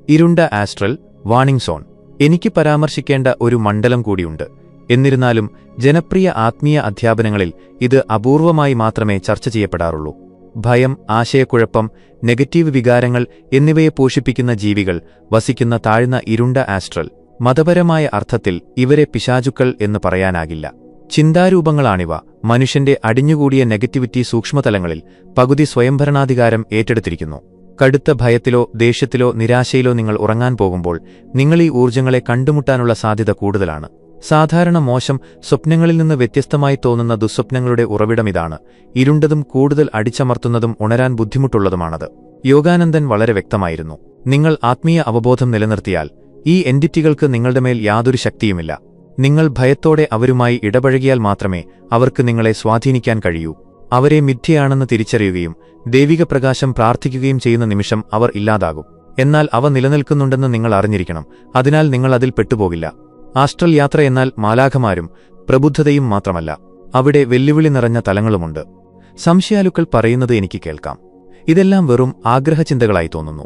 ഇരുണ്ട ആസ്ട്രൽ വാണിംഗ് സോൺ. എനിക്ക് പരാമർശിക്കേണ്ട ഒരു മണ്ഡലം കൂടിയുണ്ട്. എന്നിരുന്നാലും ജനപ്രിയ ആത്മീയ അധ്യാപനങ്ങളിൽ ഇത് അപൂർവമായി മാത്രമേ ചർച്ച ചെയ്യപ്പെടാറുള്ളൂ. ഭയം, ആശയക്കുഴപ്പം, നെഗറ്റീവ് വികാരങ്ങൾ എന്നിവയെ പോഷിപ്പിക്കുന്ന ജീവികൾ വസിക്കുന്ന താഴ്ന്ന ഇരുണ്ട ആസ്ട്രൽ. മതപരമായ അർത്ഥത്തിൽ ഇവരെ പിശാചുക്കൾ എന്ന് പറയാനാകില്ല. ചിന്താരൂപങ്ങളാണിവ. മനുഷ്യന്റെ അടിഞ്ഞുകൂടിയ നെഗറ്റിവിറ്റി സൂക്ഷ്മതലങ്ങളിൽ പകുതി സ്വയംഭരണാധികാരം ഏറ്റെടുത്തിരിക്കുന്നു. കടുത്ത ഭയത്തിലോ ദേഷ്യത്തിലോ നിരാശയിലോ നിങ്ങൾ ഉറങ്ങാൻ പോകുമ്പോൾ നിങ്ങൾ ഈ ഊർജ്ജങ്ങളെ കണ്ടുമുട്ടാനുള്ള സാധ്യത കൂടുതലാണ്. സാധാരണ മോശം സ്വപ്നങ്ങളിൽ നിന്ന് വ്യത്യസ്തമായി തോന്നുന്ന ദുസ്വപ്നങ്ങളുടെ ഉറവിടമിതാണ്. ഇരുണ്ടതും കൂടുതൽ അടിച്ചമർത്തുന്നതും ഉണരാൻ ബുദ്ധിമുട്ടുള്ളതുമാണത്. യോഗാനന്ദൻ വളരെ വ്യക്തമായിരുന്നു. നിങ്ങൾ ആത്മീയ അവബോധം നിലനിർത്തിയാൽ ഈ എൻറ്റിറ്റികൾക്ക് നിങ്ങളുടെ മേൽ യാതൊരു ശക്തിയുമില്ല. നിങ്ങൾ ഭയത്തോടെ അവരുമായി ഇടപഴകിയാൽ മാത്രമേ അവർക്ക് നിങ്ങളെ സ്വാധീനിക്കാൻ കഴിയൂ. അവരെ മിഥ്യയാണെന്ന് തിരിച്ചറിയുകയും ദൈവിക പ്രകാശം പ്രാർത്ഥിക്കുകയും ചെയ്യുന്ന നിമിഷം അവർ ഇല്ലാതാകും. എന്നാൽ അവ നിലനിൽക്കുന്നുണ്ടെന്ന് നിങ്ങൾ അറിഞ്ഞിരിക്കണം. അതിനാൽ നിങ്ങൾ അതിൽ പെട്ടുപോകില്ല. ആസ്ട്രൽ യാത്ര എന്നാൽ മാലാഖമാരും പ്രബുദ്ധതയും മാത്രമല്ല, അവിടെ വെല്ലുവിളി നിറഞ്ഞ തലങ്ങളുമുണ്ട്. സംശയാലുക്കൾ പറയുന്നത് എനിക്ക് കേൾക്കാം. ഇതെല്ലാം വെറും ആഗ്രഹചിന്തകളായി തോന്നുന്നു.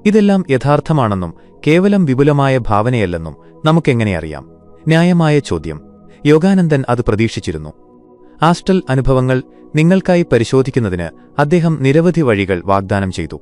ഇതെല്ലാം യഥാർത്ഥമാണെന്നും കേവലം വിപുലമായ ഭാവനയല്ലെന്നും നമുക്കെങ്ങനെ അറിയാം? ന്യായമായ ചോദ്യം. യോഗാനന്ദൻ അത് പ്രതീക്ഷിച്ചിരുന്നു. ആസ്ട്രൽ അനുഭവങ്ങൾ നിങ്ങൾക്കായി പരിശോധിക്കുന്നതിന് അദ്ദേഹം നിരവധി വഴികൾ വാഗ്ദാനം ചെയ്തു.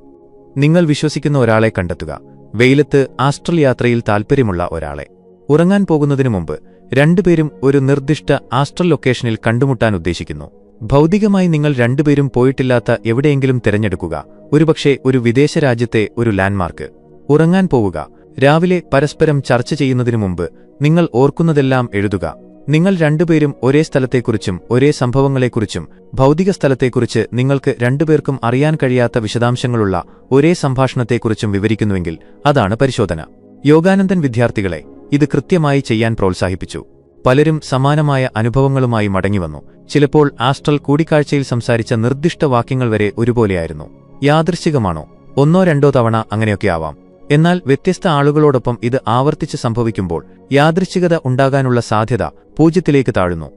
നിങ്ങൾ വിശ്വസിക്കുന്ന ഒരാളെ കണ്ടെത്തുക. വെയിലത്ത് ആസ്ട്രൽ യാത്രയിൽ താൽപ്പര്യമുള്ള ഒരാളെ. ഉറങ്ങാൻ പോകുന്നതിനു മുമ്പ് രണ്ടുപേരും ഒരു നിർദ്ദിഷ്ട ആസ്ട്രൽ ലൊക്കേഷനിൽ കണ്ടുമുട്ടാൻ ഉദ്ദേശിക്കുന്നു. ഭൗതികമായി നിങ്ങൾ രണ്ടുപേരും പോയിട്ടില്ലാത്ത എവിടെയെങ്കിലും തിരഞ്ഞെടുക്കുക. ഒരുപക്ഷെ ഒരു വിദേശ രാജ്യത്തെ ഒരു ലാൻഡ്മാർക്ക്. ഉറങ്ങാൻ പോവുക. രാവിലെ പരസ്പരം ചർച്ച ചെയ്യുന്നതിനു മുമ്പ് നിങ്ങൾ ഓർക്കുന്നതെല്ലാം എഴുതുക. നിങ്ങൾ രണ്ടുപേരും ഒരേ സ്ഥലത്തെക്കുറിച്ചും ഒരേ സംഭവങ്ങളെക്കുറിച്ചും ഭൗതിക സ്ഥലത്തെക്കുറിച്ച് നിങ്ങൾക്ക് രണ്ടുപേർക്കും അറിയാൻ കഴിയാത്ത വിശദാംശങ്ങളുള്ള ഒരേ സംഭാഷണത്തെക്കുറിച്ചും വിവരിക്കുന്നുവെങ്കിൽ അതാണ് പരിശോധന. യോഗാനന്ദൻ വിദ്യാർത്ഥികളെ ഇത് കൃത്യമായി ചെയ്യാൻ പ്രോത്സാഹിപ്പിച്ചു. പലരും സമാനമായ അനുഭവങ്ങളുമായി മടങ്ങിവന്നു. ചിലപ്പോൾ ആസ്ട്രൽ കൂടിക്കാഴ്ചയിൽ സംസാരിച്ച നിർദ്ദിഷ്ട വാക്യങ്ങൾ വരെ ഒരുപോലെയായിരുന്നു. യാദൃശ്ചികമാണോ? ഒന്നോ രണ്ടോ തവണ അങ്ങനെയൊക്കെ ആവാം. എന്നാൽ വ്യത്യസ്ത ആളുകളോടൊപ്പം ഇത് ആവർത്തിച്ച് സംഭവിക്കുമ്പോൾ യാദൃശ്ചികത ഉണ്ടാകാനുള്ള സാധ്യത 0 താഴുന്നു.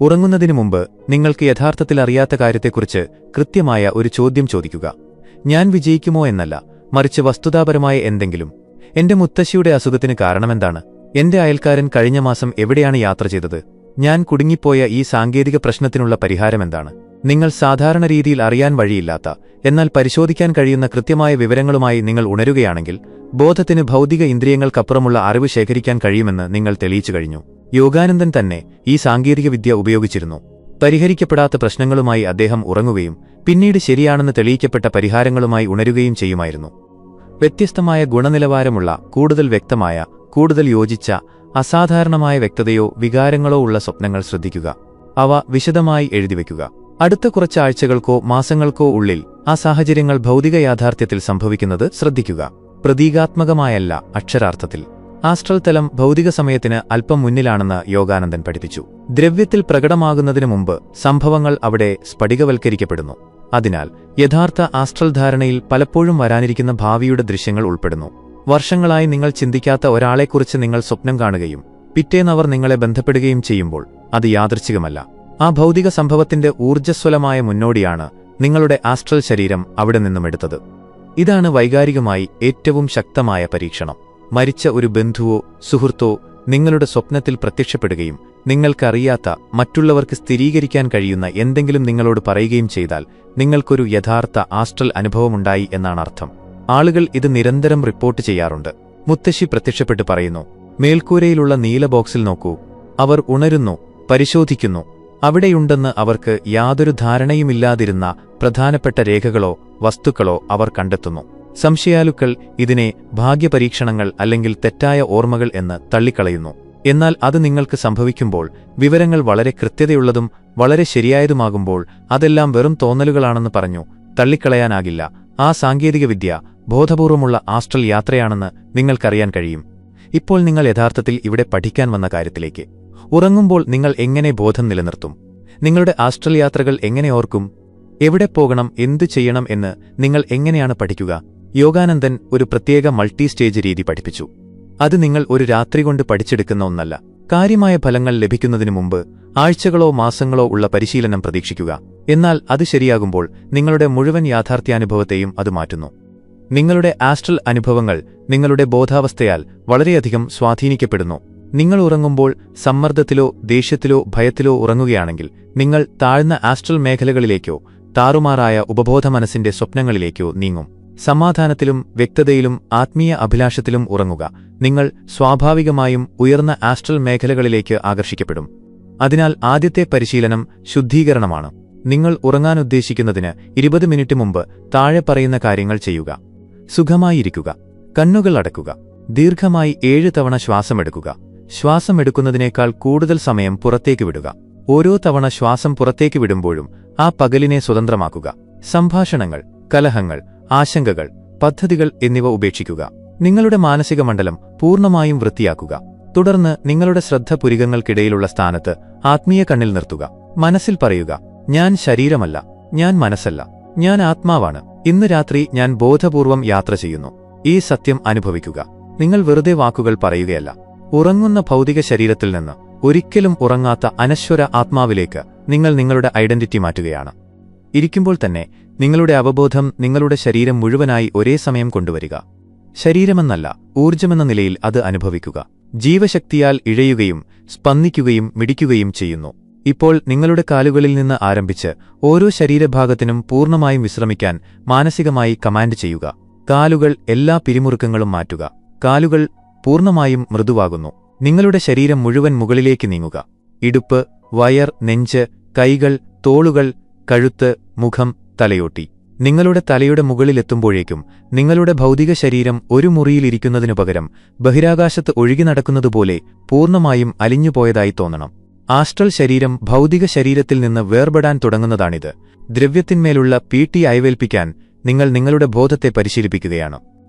ഉറങ്ങുന്നതിനു മുമ്പ് നിങ്ങൾക്ക് യഥാർത്ഥത്തിൽ അറിയാത്ത കാര്യത്തെക്കുറിച്ച് കൃത്യമായ ഒരു ചോദ്യം ചോദിക്കുക. ഞാൻ വിജയിക്കുമോ എന്നല്ല, മറിച്ച് വസ്തുതാപരമായ എന്തെങ്കിലും. എന്റെ മുത്തശ്ശിയുടെ അസുഖത്തിന് കാരണമെന്താണ്? എന്റെ അയൽക്കാരൻ കഴിഞ്ഞ മാസം എവിടെയാണ് യാത്ര ചെയ്തത്? ഞാൻ കുടുങ്ങിപ്പോയ ഈ സാങ്കേതിക പ്രശ്നത്തിനുള്ള പരിഹാരമെന്താണ്? നിങ്ങൾ സാധാരണ രീതിയിൽ അറിയാൻ വഴിയില്ലാത്ത, എന്നാൽ പരിശോധിക്കാൻ കഴിയുന്ന കൃത്യമായ വിവരങ്ങളുമായി നിങ്ങൾ ഉണരുകയാണെങ്കിൽ ബോധത്തിന് ഭൗതിക ഇന്ദ്രിയങ്ങൾക്കപ്പുറമുള്ള അറിവ് ശേഖരിക്കാൻ കഴിയുമെന്ന് നിങ്ങൾ തെളിയിച്ചു കഴിഞ്ഞു. യോഗാനന്ദൻ തന്നെ ഈ സാങ്കേതികവിദ്യ ഉപയോഗിച്ചിരുന്നു. പരിഹരിക്കപ്പെടാത്ത പ്രശ്നങ്ങളുമായി അദ്ദേഹം ഉറങ്ങുകയും പിന്നീട് ശരിയാണെന്ന് തെളിയിക്കപ്പെട്ട പരിഹാരങ്ങളുമായി ഉണരുകയും ചെയ്യുമായിരുന്നു. വ്യത്യസ്തമായ ഗുണനിലവാരമുള്ള, കൂടുതൽ വ്യക്തമായ, കൂടുതൽ യോജിച്ച, അസാധാരണമായ വ്യക്തതയോ വികാരങ്ങളോ ഉള്ള സ്വപ്നങ്ങൾ ശ്രദ്ധിക്കുക. അവ വിശദമായി എഴുതിവെക്കുക. അടുത്ത കുറച്ച് ആഴ്ചകൾക്കോ മാസങ്ങൾക്കോ ഉള്ളിൽ ആ സാഹചര്യങ്ങൾ ഭൗതിക യാഥാർത്ഥ്യത്തിൽ സംഭവിക്കുന്നത് ശ്രദ്ധിക്കുക. പ്രതീകാത്മകമായല്ല, അക്ഷരാർത്ഥത്തിൽ. ആസ്ട്രൽ തലം ഭൗതിക സമയത്തിന് അല്പം മുന്നിലാണെന്ന് യോഗാനന്ദൻ പഠിപ്പിച്ചു. ദ്രവ്യത്തിൽ പ്രകടമാകുന്നതിനു മുമ്പ് സംഭവങ്ങൾ അവിടെ സ്ഫടികവൽക്കരിക്കപ്പെടുന്നു. അതിനാൽ യഥാർത്ഥ ആസ്ട്രൽ ധാരണയിൽ പലപ്പോഴും വരാനിരിക്കുന്ന ഭാവിയുടെ ദൃശ്യങ്ങൾ ഉൾപ്പെടുന്നു. വർഷങ്ങളായി നിങ്ങൾ ചിന്തിക്കാത്ത ഒരാളെക്കുറിച്ച് നിങ്ങൾ സ്വപ്നം കാണുകയും പിറ്റേന്നവർ നിങ്ങളെ ബന്ധപ്പെടുകയും ചെയ്യുമ്പോൾ അത് യാദൃച്ഛികമല്ല. ആ ഭൗതിക സംഭവത്തിന്റെ ഊർജ്ജസ്വലമായ മുന്നോടിയാണ് നിങ്ങളുടെ ആസ്ട്രൽ ശരീരം അവിടെ നിന്നും എടുത്തത്. ഇതാണ് വൈകാരികമായി ഏറ്റവും ശക്തമായ പരീക്ഷണം. മരിച്ച ഒരു ബന്ധുവോ സുഹൃത്തോ നിങ്ങളുടെ സ്വപ്നത്തിൽ പ്രത്യക്ഷപ്പെടുകയും നിങ്ങൾക്കറിയാത്ത, മറ്റുള്ളവർക്ക് സ്ഥിരീകരിക്കാൻ കഴിയുന്ന എന്തെങ്കിലും നിങ്ങളോട് പറയുകയും ചെയ്താൽ നിങ്ങൾക്കൊരു യഥാർത്ഥ ആസ്ട്രൽ അനുഭവമുണ്ടായി എന്നാണ് അർത്ഥം. ആളുകൾ ഇത് നിരന്തരം റിപ്പോർട്ട് ചെയ്യാറുണ്ട്. മുത്തശ്ശി പ്രത്യക്ഷപ്പെട്ട് പറയുന്നു, മേൽക്കൂരയിലുള്ള നീല ബോക്സിൽ നോക്കൂ. അവർ ഉണരുന്നു, പരിശോധിക്കുന്നു. അവിടെയുണ്ടെന്ന് അവർക്ക് യാതൊരു ധാരണയുമില്ലാതിരുന്ന പ്രധാനപ്പെട്ട രേഖകളോ വസ്തുക്കളോ അവർ കണ്ടെത്തുന്നു. സംശയാലുക്കൾ ഇതിനെ ഭാഗ്യപരീക്ഷണങ്ങൾ അല്ലെങ്കിൽ തെറ്റായ ഓർമ്മകൾ എന്ന് തള്ളിക്കളയുന്നു. എന്നാൽ അത് നിങ്ങൾക്ക് സംഭവിക്കുമ്പോൾ, വിവരങ്ങൾ വളരെ കൃത്യതയുള്ളതും വളരെ ശരിയായതുമാകുമ്പോൾ അതെല്ലാം വെറും തോന്നലുകളാണെന്ന് പറഞ്ഞു തള്ളിക്കളയാനാകില്ല. ആ സാങ്കേതികവിദ്യ ബോധപൂർവമുള്ള ആസ്ട്രൽ യാത്രയാണെന്ന് നിങ്ങൾക്കറിയാൻ കഴിയും. ഇപ്പോൾ നിങ്ങൾ യഥാർത്ഥത്തിൽ ഇവിടെ പഠിക്കാൻ വന്ന കാര്യത്തിലേക്ക്. ഉറങ്ങുമ്പോൾ നിങ്ങൾ എങ്ങനെ ബോധം നിലനിർത്തും? നിങ്ങളുടെ ആസ്ട്രൽ യാത്രകൾ എങ്ങനെ ഓർക്കും? എവിടെ പോകണം, എന്തു ചെയ്യണം എന്ന് നിങ്ങൾ എങ്ങനെയാണ് പഠിക്കുക? യോഗാനന്ദൻ ഒരു പ്രത്യേക മൾട്ടി സ്റ്റേജ് രീതി പഠിപ്പിച്ചു. അത് നിങ്ങൾ ഒരു രാത്രി കൊണ്ട് പഠിച്ചെടുക്കുന്ന ഒന്നല്ല. കാര്യമായ ഫലങ്ങൾ ലഭിക്കുന്നതിനു മുമ്പ് ആഴ്ചകളോ മാസങ്ങളോ ഉള്ള പരിശീലനം പ്രതീക്ഷിക്കുക. എന്നാൽ അത് ശരിയാകുമ്പോൾ നിങ്ങളുടെ മുഴുവൻ യാഥാർത്ഥ്യാനുഭവത്തെയും അത് മാറ്റുന്നു. നിങ്ങളുടെ ആസ്ട്രൽ അനുഭവങ്ങൾ നിങ്ങളുടെ ബോധാവസ്ഥയാൽ വളരെയധികം സ്വാധീനിക്കപ്പെടുന്നു. നിങ്ങൾ ഉറങ്ങുമ്പോൾ സമ്മർദ്ദത്തിലോ ദേഷ്യത്തിലോ ഭയത്തിലോ ഉറങ്ങുകയാണെങ്കിൽ നിങ്ങൾ താഴ്ന്ന ആസ്ട്രൽ മേഖലകളിലേക്കോ താറുമാറായ ഉപബോധ മനസ്സിന്റെ സ്വപ്നങ്ങളിലേക്കോ നീങ്ങും. സമാധാനത്തിലും വ്യക്തതയിലും ആത്മീയ അഭിലാഷത്തിലും ഉറങ്ങുക. നിങ്ങൾ സ്വാഭാവികമായും ഉയർന്ന ആസ്ട്രൽ മേഖലകളിലേക്ക് ആകർഷിക്കപ്പെടും. അതിനാൽ ആദ്യത്തെ പരിശീലനം ശുദ്ധീകരണമാണ്. നിങ്ങൾ ഉറങ്ങാനുദ്ദേശിക്കുന്നതിന് 20 മിനിറ്റ് മുമ്പ് താഴെ പറയുന്ന കാര്യങ്ങൾ ചെയ്യുക. സുഖമായിരിക്കുക. കണ്ണുകൾ അടയ്ക്കുക. ദീർഘമായി 7 തവണ ശ്വാസമെടുക്കുക. ശ്വാസമെടുക്കുന്നതിനേക്കാൾ കൂടുതൽ സമയം പുറത്തേക്ക് വിടുക. ഓരോ തവണ ശ്വാസം പുറത്തേക്ക് വിടുമ്പോഴും ആ പകലിനെ സ്വതന്ത്രമാക്കുക. സംഭാഷണങ്ങൾ, കലഹങ്ങൾ, ആശങ്കകൾ, പദ്ധതികൾ എന്നിവ ഉപേക്ഷിക്കുക. നിങ്ങളുടെ മാനസിക മണ്ഡലം പൂർണ്ണമായും വൃത്തിയാക്കുക. തുടർന്ന് നിങ്ങളുടെ ശ്രദ്ധ പുരികങ്ങൾക്കിടയിലുള്ള സ്ഥാനത്ത് ആത്മീയ കണ്ണിൽ നിർത്തുക. മനസ്സിൽ പറയുക, ഞാൻ ശരീരമല്ല, ഞാൻ മനസ്സല്ല, ഞാൻ ആത്മാവാണ്. ഇന്ന് രാത്രി ഞാൻ ബോധപൂർവം യാത്ര ചെയ്യുന്നു. ഈ സത്യം അനുഭവിക്കുക. നിങ്ങൾ വെറുതെ വാക്കുകൾ പറയുകയല്ല. ഉറങ്ങുന്ന ഭൗതിക ശരീരത്തിൽ നിന്ന് ഒരിക്കലും ഉറങ്ങാത്ത അനശ്വര ആത്മാവിലേക്ക് നിങ്ങൾ നിങ്ങളുടെ ഐഡന്റിറ്റി മാറ്റുകയാണ്. ഇരിക്കുമ്പോൾ തന്നെ നിങ്ങളുടെ അവബോധം നിങ്ങളുടെ ശരീരം മുഴുവനായി ഒരേ സമയം കൊണ്ടുവരിക. ശരീരമെന്നല്ല, ഊർജ്ജമെന്ന നിലയിൽ അത് അനുഭവിക്കുക. ജീവശക്തിയാൽ ഇഴയുകയും സ്പന്ദിക്കുകയും മിടിക്കുകയും ചെയ്യുന്നു. ഇപ്പോൾ നിങ്ങളുടെ കാലുകളിൽ നിന്ന് ആരംഭിച്ച് ഓരോ ശരീരഭാഗത്തിനും പൂർണ്ണമായും വിശ്രമിക്കാൻ മാനസികമായി കമാൻഡ് ചെയ്യുക. കാലുകൾ എല്ലാ പിരിമുറുക്കങ്ങളും മാറ്റുക. കാലുകൾ പൂർണ്ണമായും മൃദുവാകുന്നു. നിങ്ങളുടെ ശരീരം മുഴുവൻ മുകളിലേക്ക് നീങ്ങുക. ഇടുപ്പ്, വയർ, നെഞ്ച്, കൈകൾ, തോളുകൾ, കഴുത്ത്, മുഖം, തലയോട്ടി. നിങ്ങളുടെ തലയുടെ മുകളിലെത്തുമ്പോഴേക്കും നിങ്ങളുടെ ഭൗതിക ശരീരം ഒരു മുറിയിലിരിക്കുന്നതിനു പകരം ബഹിരാകാശത്ത് ഒഴുകി നടക്കുന്നതുപോലെ പൂർണ്ണമായും അലിഞ്ഞുപോയതായി തോന്നണം. ആസ്ട്രൽ ശരീരം ഭൗതിക ശരീരത്തിൽ നിന്ന് വേർപെടാൻ തുടങ്ങുന്നതാണിത്. ദ്രവ്യത്തിന്മേലുള്ള പീട്ടി അയവേൽപ്പിക്കാൻ നിങ്ങൾ നിങ്ങളുടെ ബോധത്തെ പരിശീലിപ്പിക്കുകയാണ്.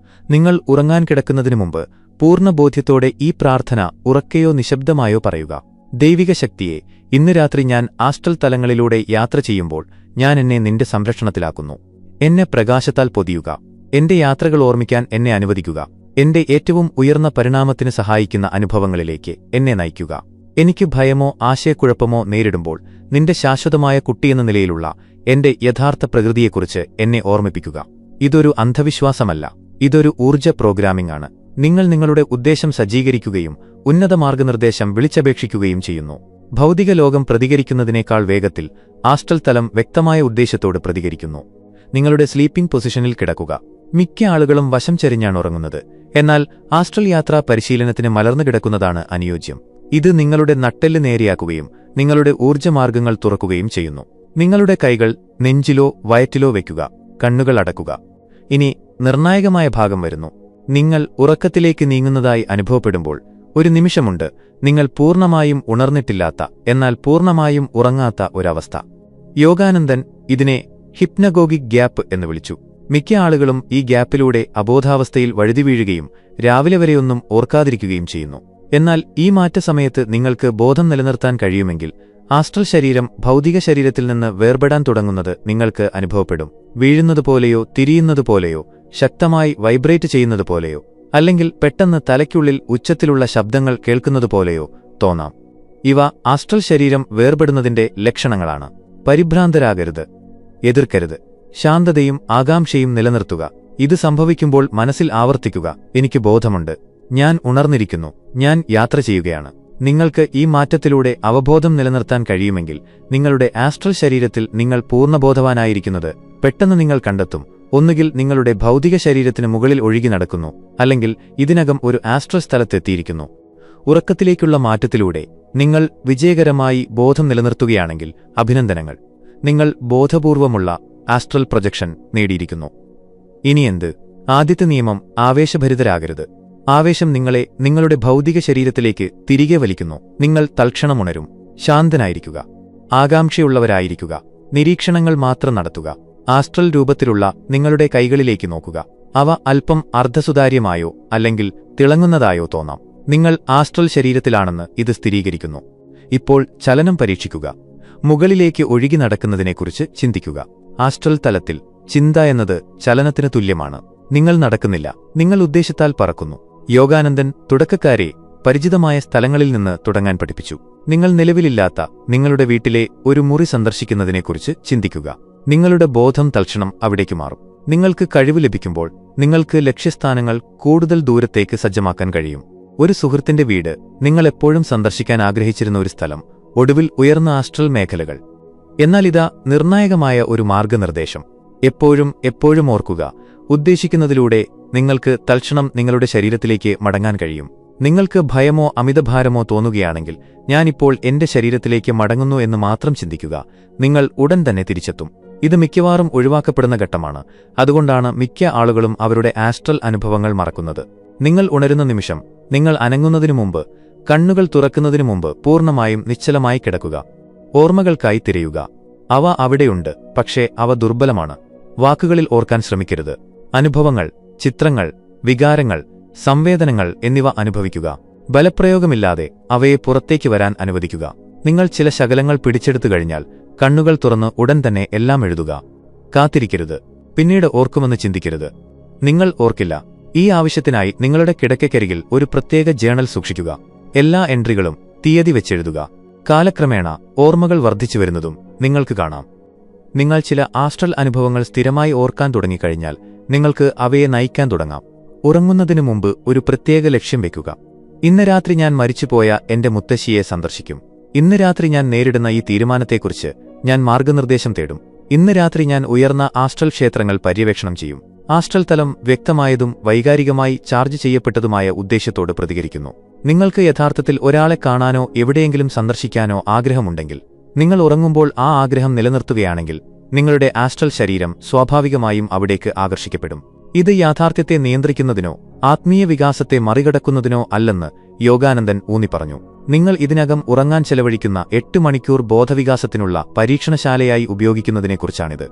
നിങ്ങൾ ഉറങ്ങാൻ കിടക്കുന്നതിനു മുമ്പ് പൂർണ്ണബോധ്യത്തോടെ ഈ പ്രാർത്ഥന ഉറക്കെയോ നിശബ്ദമായോ പറയുക. ദൈവിക ശക്തിയെ, ഇന്ന് രാത്രി ഞാൻ ആസ്ട്രൽ തലങ്ങളിലൂടെ യാത്ര ചെയ്യുമ്പോൾ ഞാൻ എന്നെ നിന്റെ സംരക്ഷണത്തിലാക്കുന്നു. എന്നെ പ്രകാശത്താൽ പൊതിയുക. എന്റെ യാത്രകൾ ഓർമ്മിക്കാൻ എന്നെ അനുവദിക്കുക. എന്റെ ഏറ്റവും ഉയർന്ന പരിണാമത്തിന് സഹായിക്കുന്ന അനുഭവങ്ങളിലേക്ക് എന്നെ നയിക്കുക. എനിക്ക് ഭയമോ ആശയക്കുഴപ്പമോ നേരിടുമ്പോൾ നിന്റെ ശാശ്വതമായ കുട്ടിയെന്ന നിലയിലുള്ള എന്റെ യഥാർത്ഥ പ്രകൃതിയെക്കുറിച്ച് എന്നെ ഓർമ്മിപ്പിക്കുക. ഇതൊരു അന്ധവിശ്വാസമല്ല, ഇതൊരു ഊർജ്ജ പ്രോഗ്രാമിംഗ് ആണ്. നിങ്ങൾ നിങ്ങളുടെ ഉദ്ദേശം സജ്ജീകരിക്കുകയും ഉന്നത മാർഗനിർദ്ദേശം വിളിച്ചപേക്ഷിക്കുകയും ചെയ്യുന്നു. ഭൗതിക ലോകം പ്രതികരിക്കുന്നതിനേക്കാൾ വേഗത്തിൽ ആസ്ട്രൽ തലം വ്യക്തമായ ഉദ്ദേശത്തോട് പ്രതികരിക്കുന്നു. നിങ്ങളുടെ സ്ലീപ്പിംഗ് പൊസിഷനിൽ കിടക്കുക. മിക്ക ആളുകളും വശം ചരിഞ്ഞാണ് ഉറങ്ങുന്നത്. എന്നാൽ ആസ്ട്രൽ യാത്രാ പരിശീലനത്തിന് മലർന്നു കിടക്കുന്നതാണ് അനുയോജ്യം. ഇത് നിങ്ങളുടെ നട്ടെല്ല് നേരെയാക്കുകയും നിങ്ങളുടെ ഊർജ്ജമാർഗങ്ങൾ തുറക്കുകയും ചെയ്യുന്നു. നിങ്ങളുടെ കൈകൾ നെഞ്ചിലോ വയറ്റിലോ വയ്ക്കുക. കണ്ണുകൾ അടക്കുക. ഇനി നിർണായകമായ ഭാഗം വരുന്നു. നിങ്ങൾ ഉറക്കത്തിലേക്ക് നീങ്ങുന്നതായി അനുഭവപ്പെടുമ്പോൾ ഒരു നിമിഷമുണ്ട് നിങ്ങൾ പൂർണ്ണമായും ഉണർന്നിട്ടില്ലാത്ത, എന്നാൽ പൂർണ്ണമായും ഉറങ്ങാത്ത ഒരവസ്ഥ. യോഗാനന്ദൻ ഇതിനെ ഹിപ്നഗോഗിക് ഗ്യാപ്പ് എന്ന് വിളിച്ചു. മിക്ക ആളുകളും ഈ ഗ്യാപ്പിലൂടെ അബോധാവസ്ഥയിൽ വഴുതിവീഴുകയും രാവിലെ വരെയൊന്നും ഓർക്കാതിരിക്കുകയും ചെയ്യുന്നു. എന്നാൽ ഈ മാറ്റസമയത്ത് നിങ്ങൾക്ക് ബോധം നിലനിർത്താൻ കഴിയുമെങ്കിൽ ആസ്ട്രൽ ശരീരം ഭൗതിക ശരീരത്തിൽ നിന്ന് വേർപെടാൻ തുടങ്ങുന്നത് നിങ്ങൾക്ക് അനുഭവപ്പെടും. വീഴുന്നതുപോലെയോ തിരിയുന്നതുപോലെയോ ശക്തമായി വൈബ്രേറ്റ് ചെയ്യുന്നതുപോലെയോ അല്ലെങ്കിൽ പെട്ടെന്ന് തലയ്ക്കുള്ളിൽ ഉച്ചത്തിലുള്ള ശബ്ദങ്ങൾ കേൾക്കുന്നതുപോലെയോ തോന്നാം. ഇവ ആസ്ട്രൽ ശരീരം വേർപെടുന്നതിന്റെ ലക്ഷണങ്ങളാണ്. പരിഭ്രാന്തരാകരുത്, എതിർക്കരുത്. ശാന്തതയും ആകാംക്ഷയും നിലനിർത്തുക. ഇത് സംഭവിക്കുമ്പോൾ മനസ്സിൽ ആവർത്തിക്കുക, എനിക്ക് ബോധമുണ്ട്, ഞാൻ ഉണർന്നിരിക്കുന്നു, ഞാൻ യാത്ര ചെയ്യുകയാണ്. നിങ്ങൾക്ക് ഈ മാറ്റത്തിലൂടെ അവബോധം നിലനിർത്താൻ കഴിയുമെങ്കിൽ നിങ്ങളുടെ ആസ്ട്രൽ ശരീരത്തിൽ നിങ്ങൾ പൂർണ്ണബോധവാനായിരിക്കുന്നത് പെട്ടെന്ന് നിങ്ങൾ കണ്ടെത്തും. ഒന്നുകിൽ നിങ്ങളുടെ ഭൗതിക ശരീരത്തിന് മുകളിൽ ഒഴുകി നടക്കുന്നു, അല്ലെങ്കിൽ ഇതിനകം ഒരു ആസ്ട്രൽ സ്ഥലത്തെത്തിയിരിക്കുന്നു. ഉറക്കത്തിലേക്കുള്ള മാറ്റത്തിലൂടെ നിങ്ങൾ വിജയകരമായി ബോധം നിലനിർത്തുകയാണെങ്കിൽ അഭിനന്ദനങ്ങൾ, നിങ്ങൾ ബോധപൂർവമുള്ള ആസ്ട്രൽ പ്രൊജക്ഷൻ നേടിയിരിക്കുന്നു. ഇനിയെന്ത്? ആദ്യത്തെ നിയമം, ആവേശഭരിതരാകരുത്. ആവേശം നിങ്ങളെ നിങ്ങളുടെ ഭൗതിക ശരീരത്തിലേക്ക് തിരികെ വലിക്കുന്നു. നിങ്ങൾ തൽക്ഷണമുണരും. ശാന്തനായിരിക്കുക, ആകാംക്ഷയുള്ളവരായിരിക്കുക, നിരീക്ഷണങ്ങൾ മാത്രം നടത്തുക. ആസ്ട്രൽ രൂപത്തിലുള്ള നിങ്ങളുടെ കൈകളിലേക്ക് നോക്കുക. അവ അല്പം അർദ്ധസുതാര്യമായോ അല്ലെങ്കിൽ തിളങ്ങുന്നതായോ തോന്നാം. നിങ്ങൾ ആസ്ട്രൽ ശരീരത്തിലാണെന്ന് ഇത് സ്ഥിരീകരിക്കുന്നു. ഇപ്പോൾ ചലനം പരീക്ഷിക്കുക. മുകളിലേക്ക് ഒഴുകി നടക്കുന്നതിനെക്കുറിച്ച് ചിന്തിക്കുക. ആസ്ട്രൽ തലത്തിൽ ചിന്ത എന്നത് ചലനത്തിന് തുല്യമാണ്. നിങ്ങൾ നടക്കുന്നില്ല, നിങ്ങൾ ഉദ്ദേശത്താൽ പറക്കുന്നു. യോഗാനന്ദൻ തുടക്കക്കാരെ പരിചിതമായ സ്ഥലങ്ങളിൽ നിന്ന് തുടങ്ങാൻ പഠിപ്പിച്ചു. നിങ്ങൾ നിലവിലില്ലാത്ത നിങ്ങളുടെ വീട്ടിലെ ഒരു മുറി സന്ദർശിക്കുന്നതിനെക്കുറിച്ച് ചിന്തിക്കുക. നിങ്ങളുടെ ബോധം തൽക്ഷണം അവിടേക്ക് മാറും. നിങ്ങൾക്ക് കഴിവ് ലഭിക്കുമ്പോൾ നിങ്ങൾക്ക് ലക്ഷ്യസ്ഥാനങ്ങൾ കൂടുതൽ ദൂരത്തേക്ക് സജ്ജമാക്കാൻ കഴിയും. ഒരു സുഹൃത്തിന്റെ വീട്, നിങ്ങൾ എപ്പോഴും സന്ദർശിക്കാൻ ആഗ്രഹിച്ചിരുന്ന ഒരു സ്ഥലം, ഒടുവിൽ ഉയർന്ന ആസ്ട്രൽ മേഖലകൾ. എന്നാൽ ഇതാ നിർണായകമായ ഒരു മാർഗനിർദ്ദേശം. എപ്പോഴും ഓർക്കുക, ഉദ്ദേശിക്കുന്നതിലൂടെ നിങ്ങൾക്ക് തൽക്ഷണം നിങ്ങളുടെ ശരീരത്തിലേക്ക് മടങ്ങാൻ കഴിയും. നിങ്ങൾക്ക് ഭയമോ അമിതഭാരമോ തോന്നുകയാണെങ്കിൽ ഞാനിപ്പോൾ എന്റെ ശരീരത്തിലേക്ക് മടങ്ങുന്നു എന്ന് മാത്രം ചിന്തിക്കുക. നിങ്ങൾ ഉടൻ തന്നെ തിരിച്ചെത്തും. ഇത് മിക്കവാറും ഒഴിവാക്കപ്പെടുന്ന ഘട്ടമാണ്. അതുകൊണ്ടാണ് മിക്ക ആളുകളും അവരുടെ ആസ്ട്രൽ അനുഭവങ്ങൾ മറക്കുന്നത്. നിങ്ങൾ ഉണരുന്ന നിമിഷം, നിങ്ങൾ അനങ്ങുന്നതിനു മുമ്പ്, കണ്ണുകൾ തുറക്കുന്നതിനു മുമ്പ് പൂർണ്ണമായും നിശ്ചലമായി കിടക്കുക. ഓർമ്മകൾക്കായി തിരയുക. അവ അവിടെയുണ്ട്, പക്ഷേ അവ ദുർബലമാണ്. വാക്കുകളിൽ ഓർക്കാൻ ശ്രമിക്കരുത്. അനുഭവങ്ങൾ, ചിത്രങ്ങൾ, വികാരങ്ങൾ, സംവേദനങ്ങൾ എന്നിവ അനുഭവിക്കുക. ബലപ്രയോഗമില്ലാതെ അവയെ പുറത്തേക്ക് വരാൻ അനുവദിക്കുക. നിങ്ങൾ ചില ശകലങ്ങൾ പിടിച്ചെടുത്തു കഴിഞ്ഞാൽ കണ്ണുകൾ തുറന്ന് ഉടൻ തന്നെ എല്ലാം എഴുതുക. കാത്തിരിക്കരുത്. പിന്നീട് ഓർക്കുമെന്ന് ചിന്തിക്കരുത്. നിങ്ങൾ ഓർക്കില്ല. ഈ ആവശ്യത്തിനായി നിങ്ങളുടെ കിടക്കയ്ക്കരികിൽ ഒരു പ്രത്യേക ജേണൽ സൂക്ഷിക്കുക. എല്ലാ എൻട്രികളും തീയതി വെച്ചെഴുതുക. കാലക്രമേണ ഓർമ്മകൾ വർദ്ധിച്ചുവരുന്നതും നിങ്ങൾക്ക് കാണാം. നിങ്ങൾ ചില ആസ്ട്രൽ അനുഭവങ്ങൾ സ്ഥിരമായി ഓർക്കാൻ തുടങ്ങിക്കഴിഞ്ഞാൽ നിങ്ങൾക്ക് അവയെ നയിക്കാൻ തുടങ്ങാം. ഉറങ്ങുന്നതിനു മുമ്പ് ഒരു പ്രത്യേക ലക്ഷ്യം വെക്കുക. ഇന്ന് രാത്രി ഞാൻ മരിച്ചുപോയ എന്റെ മുത്തശ്ശിയെ സന്ദർശിക്കും. ഇന്ന് രാത്രി ഞാൻ നേരിടുന്ന ഈ തീരുമാനത്തെക്കുറിച്ച് ഞാൻ മാർഗനിർദ്ദേശം തേടും. ഇന്ന് രാത്രി ഞാൻ ഉയർന്ന ആസ്ട്രൽ ക്ഷേത്രങ്ങൾ പര്യവേക്ഷണം ചെയ്യും. ആസ്ട്രൽ തലം വ്യക്തമായതും വൈകാരികമായി ചാർജ് ചെയ്യപ്പെട്ടതുമായ ഉദ്ദേശ്യത്തോട് പ്രതികരിക്കുന്നു. നിങ്ങൾക്ക് യഥാർത്ഥത്തിൽ ഒരാളെ കാണാനോ എവിടെയെങ്കിലും സന്ദർശിക്കാനോ ആഗ്രഹമുണ്ടെങ്കിൽ, നിങ്ങൾ ഉറങ്ങുമ്പോൾ ആ ആഗ്രഹം നിലനിർത്തുകയാണെങ്കിൽ നിങ്ങളുടെ ആസ്ട്രൽ ശരീരം സ്വാഭാവികമായും അവിടേക്ക് ആകർഷിക്കപ്പെടും. ഇത് യാഥാർത്ഥ്യത്തെ നിയന്ത്രിക്കുന്നതിനോ ആത്മീയ വികാസത്തെ മറികടക്കുന്നതിനോ അല്ലെന്ന് യോഗാനന്ദൻ ഊന്നിപ്പറഞ്ഞു. നിങ്ങൾ ഇതിനകം ഉറങ്ങാൻ ചെലവഴിക്കുന്ന 8 മണിക്കൂർ ബോധവികാസത്തിനുള്ള പരീക്ഷണശാലയായി ഉപയോഗിക്കുന്നതിനെക്കുറിച്ചാണിത്.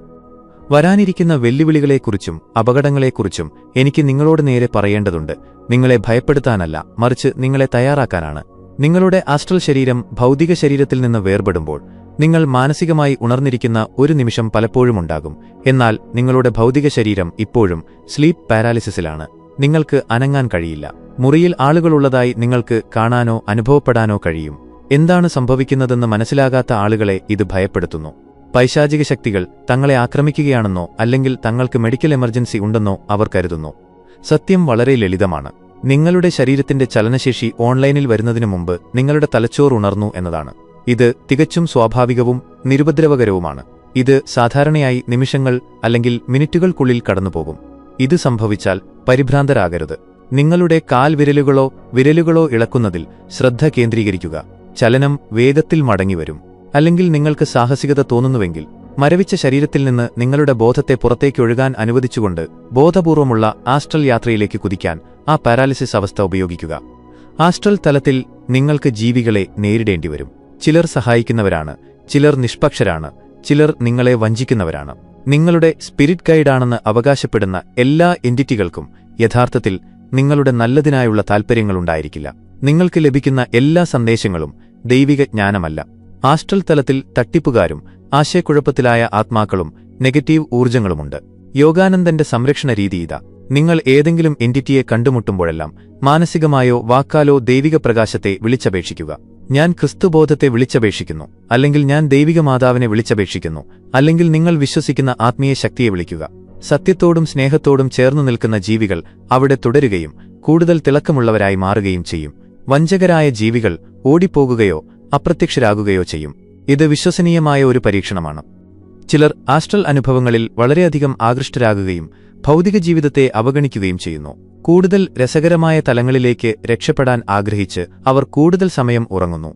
വരാനിരിക്കുന്ന വെല്ലുവിളികളെക്കുറിച്ചും അപകടങ്ങളെക്കുറിച്ചും എനിക്ക് നിങ്ങളോട് നേരെ പറയേണ്ടതുണ്ട്. നിങ്ങളെ ഭയപ്പെടുത്താനല്ല, മറിച്ച് നിങ്ങളെ തയ്യാറാക്കാനാണ്. നിങ്ങളുടെ ആസ്ട്രൽ ശരീരം ഭൗതിക ശരീരത്തിൽ നിന്ന് വേർപെടുമ്പോൾ നിങ്ങൾ മാനസികമായി ഉണർന്നിരിക്കുന്ന ഒരു നിമിഷം പലപ്പോഴുമുണ്ടാകും. എന്നാൽ നിങ്ങളുടെ ഭൗതിക ശരീരം ഇപ്പോഴും സ്ലീപ്പ് പാരാലിസിസിലാണ്. നിങ്ങൾക്ക് അനങ്ങാൻ കഴിയില്ല. മുറിയിൽ ആളുകളുള്ളതായി നിങ്ങൾക്ക് കാണാനോ അനുഭവപ്പെടാനോ കഴിയും. എന്താണ് സംഭവിക്കുന്നതെന്ന് മനസ്സിലാകാത്ത ആളുകളെ ഇത് ഭയപ്പെടുത്തുന്നു. പൈശാചിക ശക്തികൾ തങ്ങളെ ആക്രമിക്കുകയാണെന്നോ അല്ലെങ്കിൽ തങ്ങൾക്ക് മെഡിക്കൽ എമർജൻസി ഉണ്ടെന്നോ അവർ കരുതുന്നു. സത്യം വളരെ ലളിതമാണ്. നിങ്ങളുടെ ശരീരത്തിന്റെ ചലനശേഷി ഓൺലൈനിൽ വരുന്നതിനു മുമ്പ് നിങ്ങളുടെ തലച്ചോർ ഉണർന്നു എന്നതാണ്. ഇത് തികച്ചും സ്വാഭാവികവും നിരുപദ്രവകരവുമാണ്. ഇത് സാധാരണയായി നിമിഷങ്ങൾ അല്ലെങ്കിൽ മിനിറ്റുകൾക്കുള്ളിൽ കടന്നുപോകും. ഇത് സംഭവിച്ചാൽ പരിഭ്രാന്തരാകരുത്. നിങ്ങളുടെ വിരലുകളോ ഇളക്കുന്നതിൽ ശ്രദ്ധ കേന്ദ്രീകരിക്കുക. ചലനം വേഗത്തിൽ മടങ്ങിവരും. അല്ലെങ്കിൽ നിങ്ങൾക്ക് സാഹസികത തോന്നുന്നുവെങ്കിൽ മരവിച്ച ശരീരത്തിൽ നിന്ന് നിങ്ങളുടെ ബോധത്തെ പുറത്തേക്കൊഴുകാൻ അനുവദിച്ചുകൊണ്ട് ബോധപൂർവമുള്ള ആസ്ട്രൽ യാത്രയിലേക്ക് കുതിക്കാൻ ആ പാരാലിസിസ് അവസ്ഥ ഉപയോഗിക്കുക. ആസ്ട്രൽ തലത്തിൽ നിങ്ങൾക്ക് ജീവികളെ നേരിടേണ്ടിവരും. ചിലർ സഹായിക്കുന്നവരാണ്, ചിലർ നിഷ്പക്ഷരാണ്, ചിലർ നിങ്ങളെ വഞ്ചിക്കുന്നവരാണ്. നിങ്ങളുടെ സ്പിരിറ്റ് ഗൈഡാണെന്ന് അവകാശപ്പെടുന്ന എല്ലാ എൻറ്റിറ്റികൾക്കും യഥാർത്ഥത്തിൽ നിങ്ങളുടെ നല്ലതിനായുള്ള താൽപ്പര്യങ്ങളുണ്ടായിരിക്കില്ല. നിങ്ങൾക്ക് ലഭിക്കുന്ന എല്ലാ സന്ദേശങ്ങളും ദൈവിക ജ്ഞാനമല്ല. ആസ്ട്രൽ തലത്തിൽ തട്ടിപ്പുകാരും ആശയക്കുഴപ്പത്തിലായ ആത്മാക്കളും നെഗറ്റീവ് ഊർജ്ജങ്ങളുമുണ്ട്. യോഗാനന്ദന്റെ സംരക്ഷണ രീതി ഇതാ. നിങ്ങൾ ഏതെങ്കിലും എന്റിറ്റിയെ കണ്ടുമുട്ടുമ്പോഴെല്ലാം മാനസികമായോ വാക്കാലോ ദൈവിക പ്രകാശത്തെ വിളിച്ചപേക്ഷിക്കുക. ഞാൻ ക്രിസ്തുബോധത്തെ വിളിച്ചപേക്ഷിക്കുന്നു, അല്ലെങ്കിൽ ഞാൻ ദൈവിക മാതാവിനെ വിളിച്ചപേക്ഷിക്കുന്നു, അല്ലെങ്കിൽ നിങ്ങൾ വിശ്വസിക്കുന്ന ആത്മീയ ശക്തിയെ വിളിക്കുക. സത്യത്തോടും സ്നേഹത്തോടും ചേർന്നു നിൽക്കുന്ന ജീവികൾ അവിടെ തുടരുകയും കൂടുതൽ തിളക്കമുള്ളവരായി മാറുകയും ചെയ്യും. വഞ്ചകരായ ജീവികൾ ഓടിപ്പോകുകയോ അപ്രത്യക്ഷരാകുകയോ ചെയ്യും. ഇത് വിശ്വസനീയമായ ഒരു പരീക്ഷണമാണ്. ചിലർ ആസ്ട്രൽ അനുഭവങ്ങളിൽ വളരെയധികം ആകൃഷ്ടരാകുകയും ഭൗതിക ജീവിതത്തെ അവഗണിക്കുകയും ചെയ്യുന്നു. കൂടുതൽ രസകരമായ തലങ്ങളിലേക്ക് രക്ഷപ്പെടാൻ ആഗ്രഹിച്ച് അവർ കൂടുതൽ സമയം ഉറങ്ങുന്നു.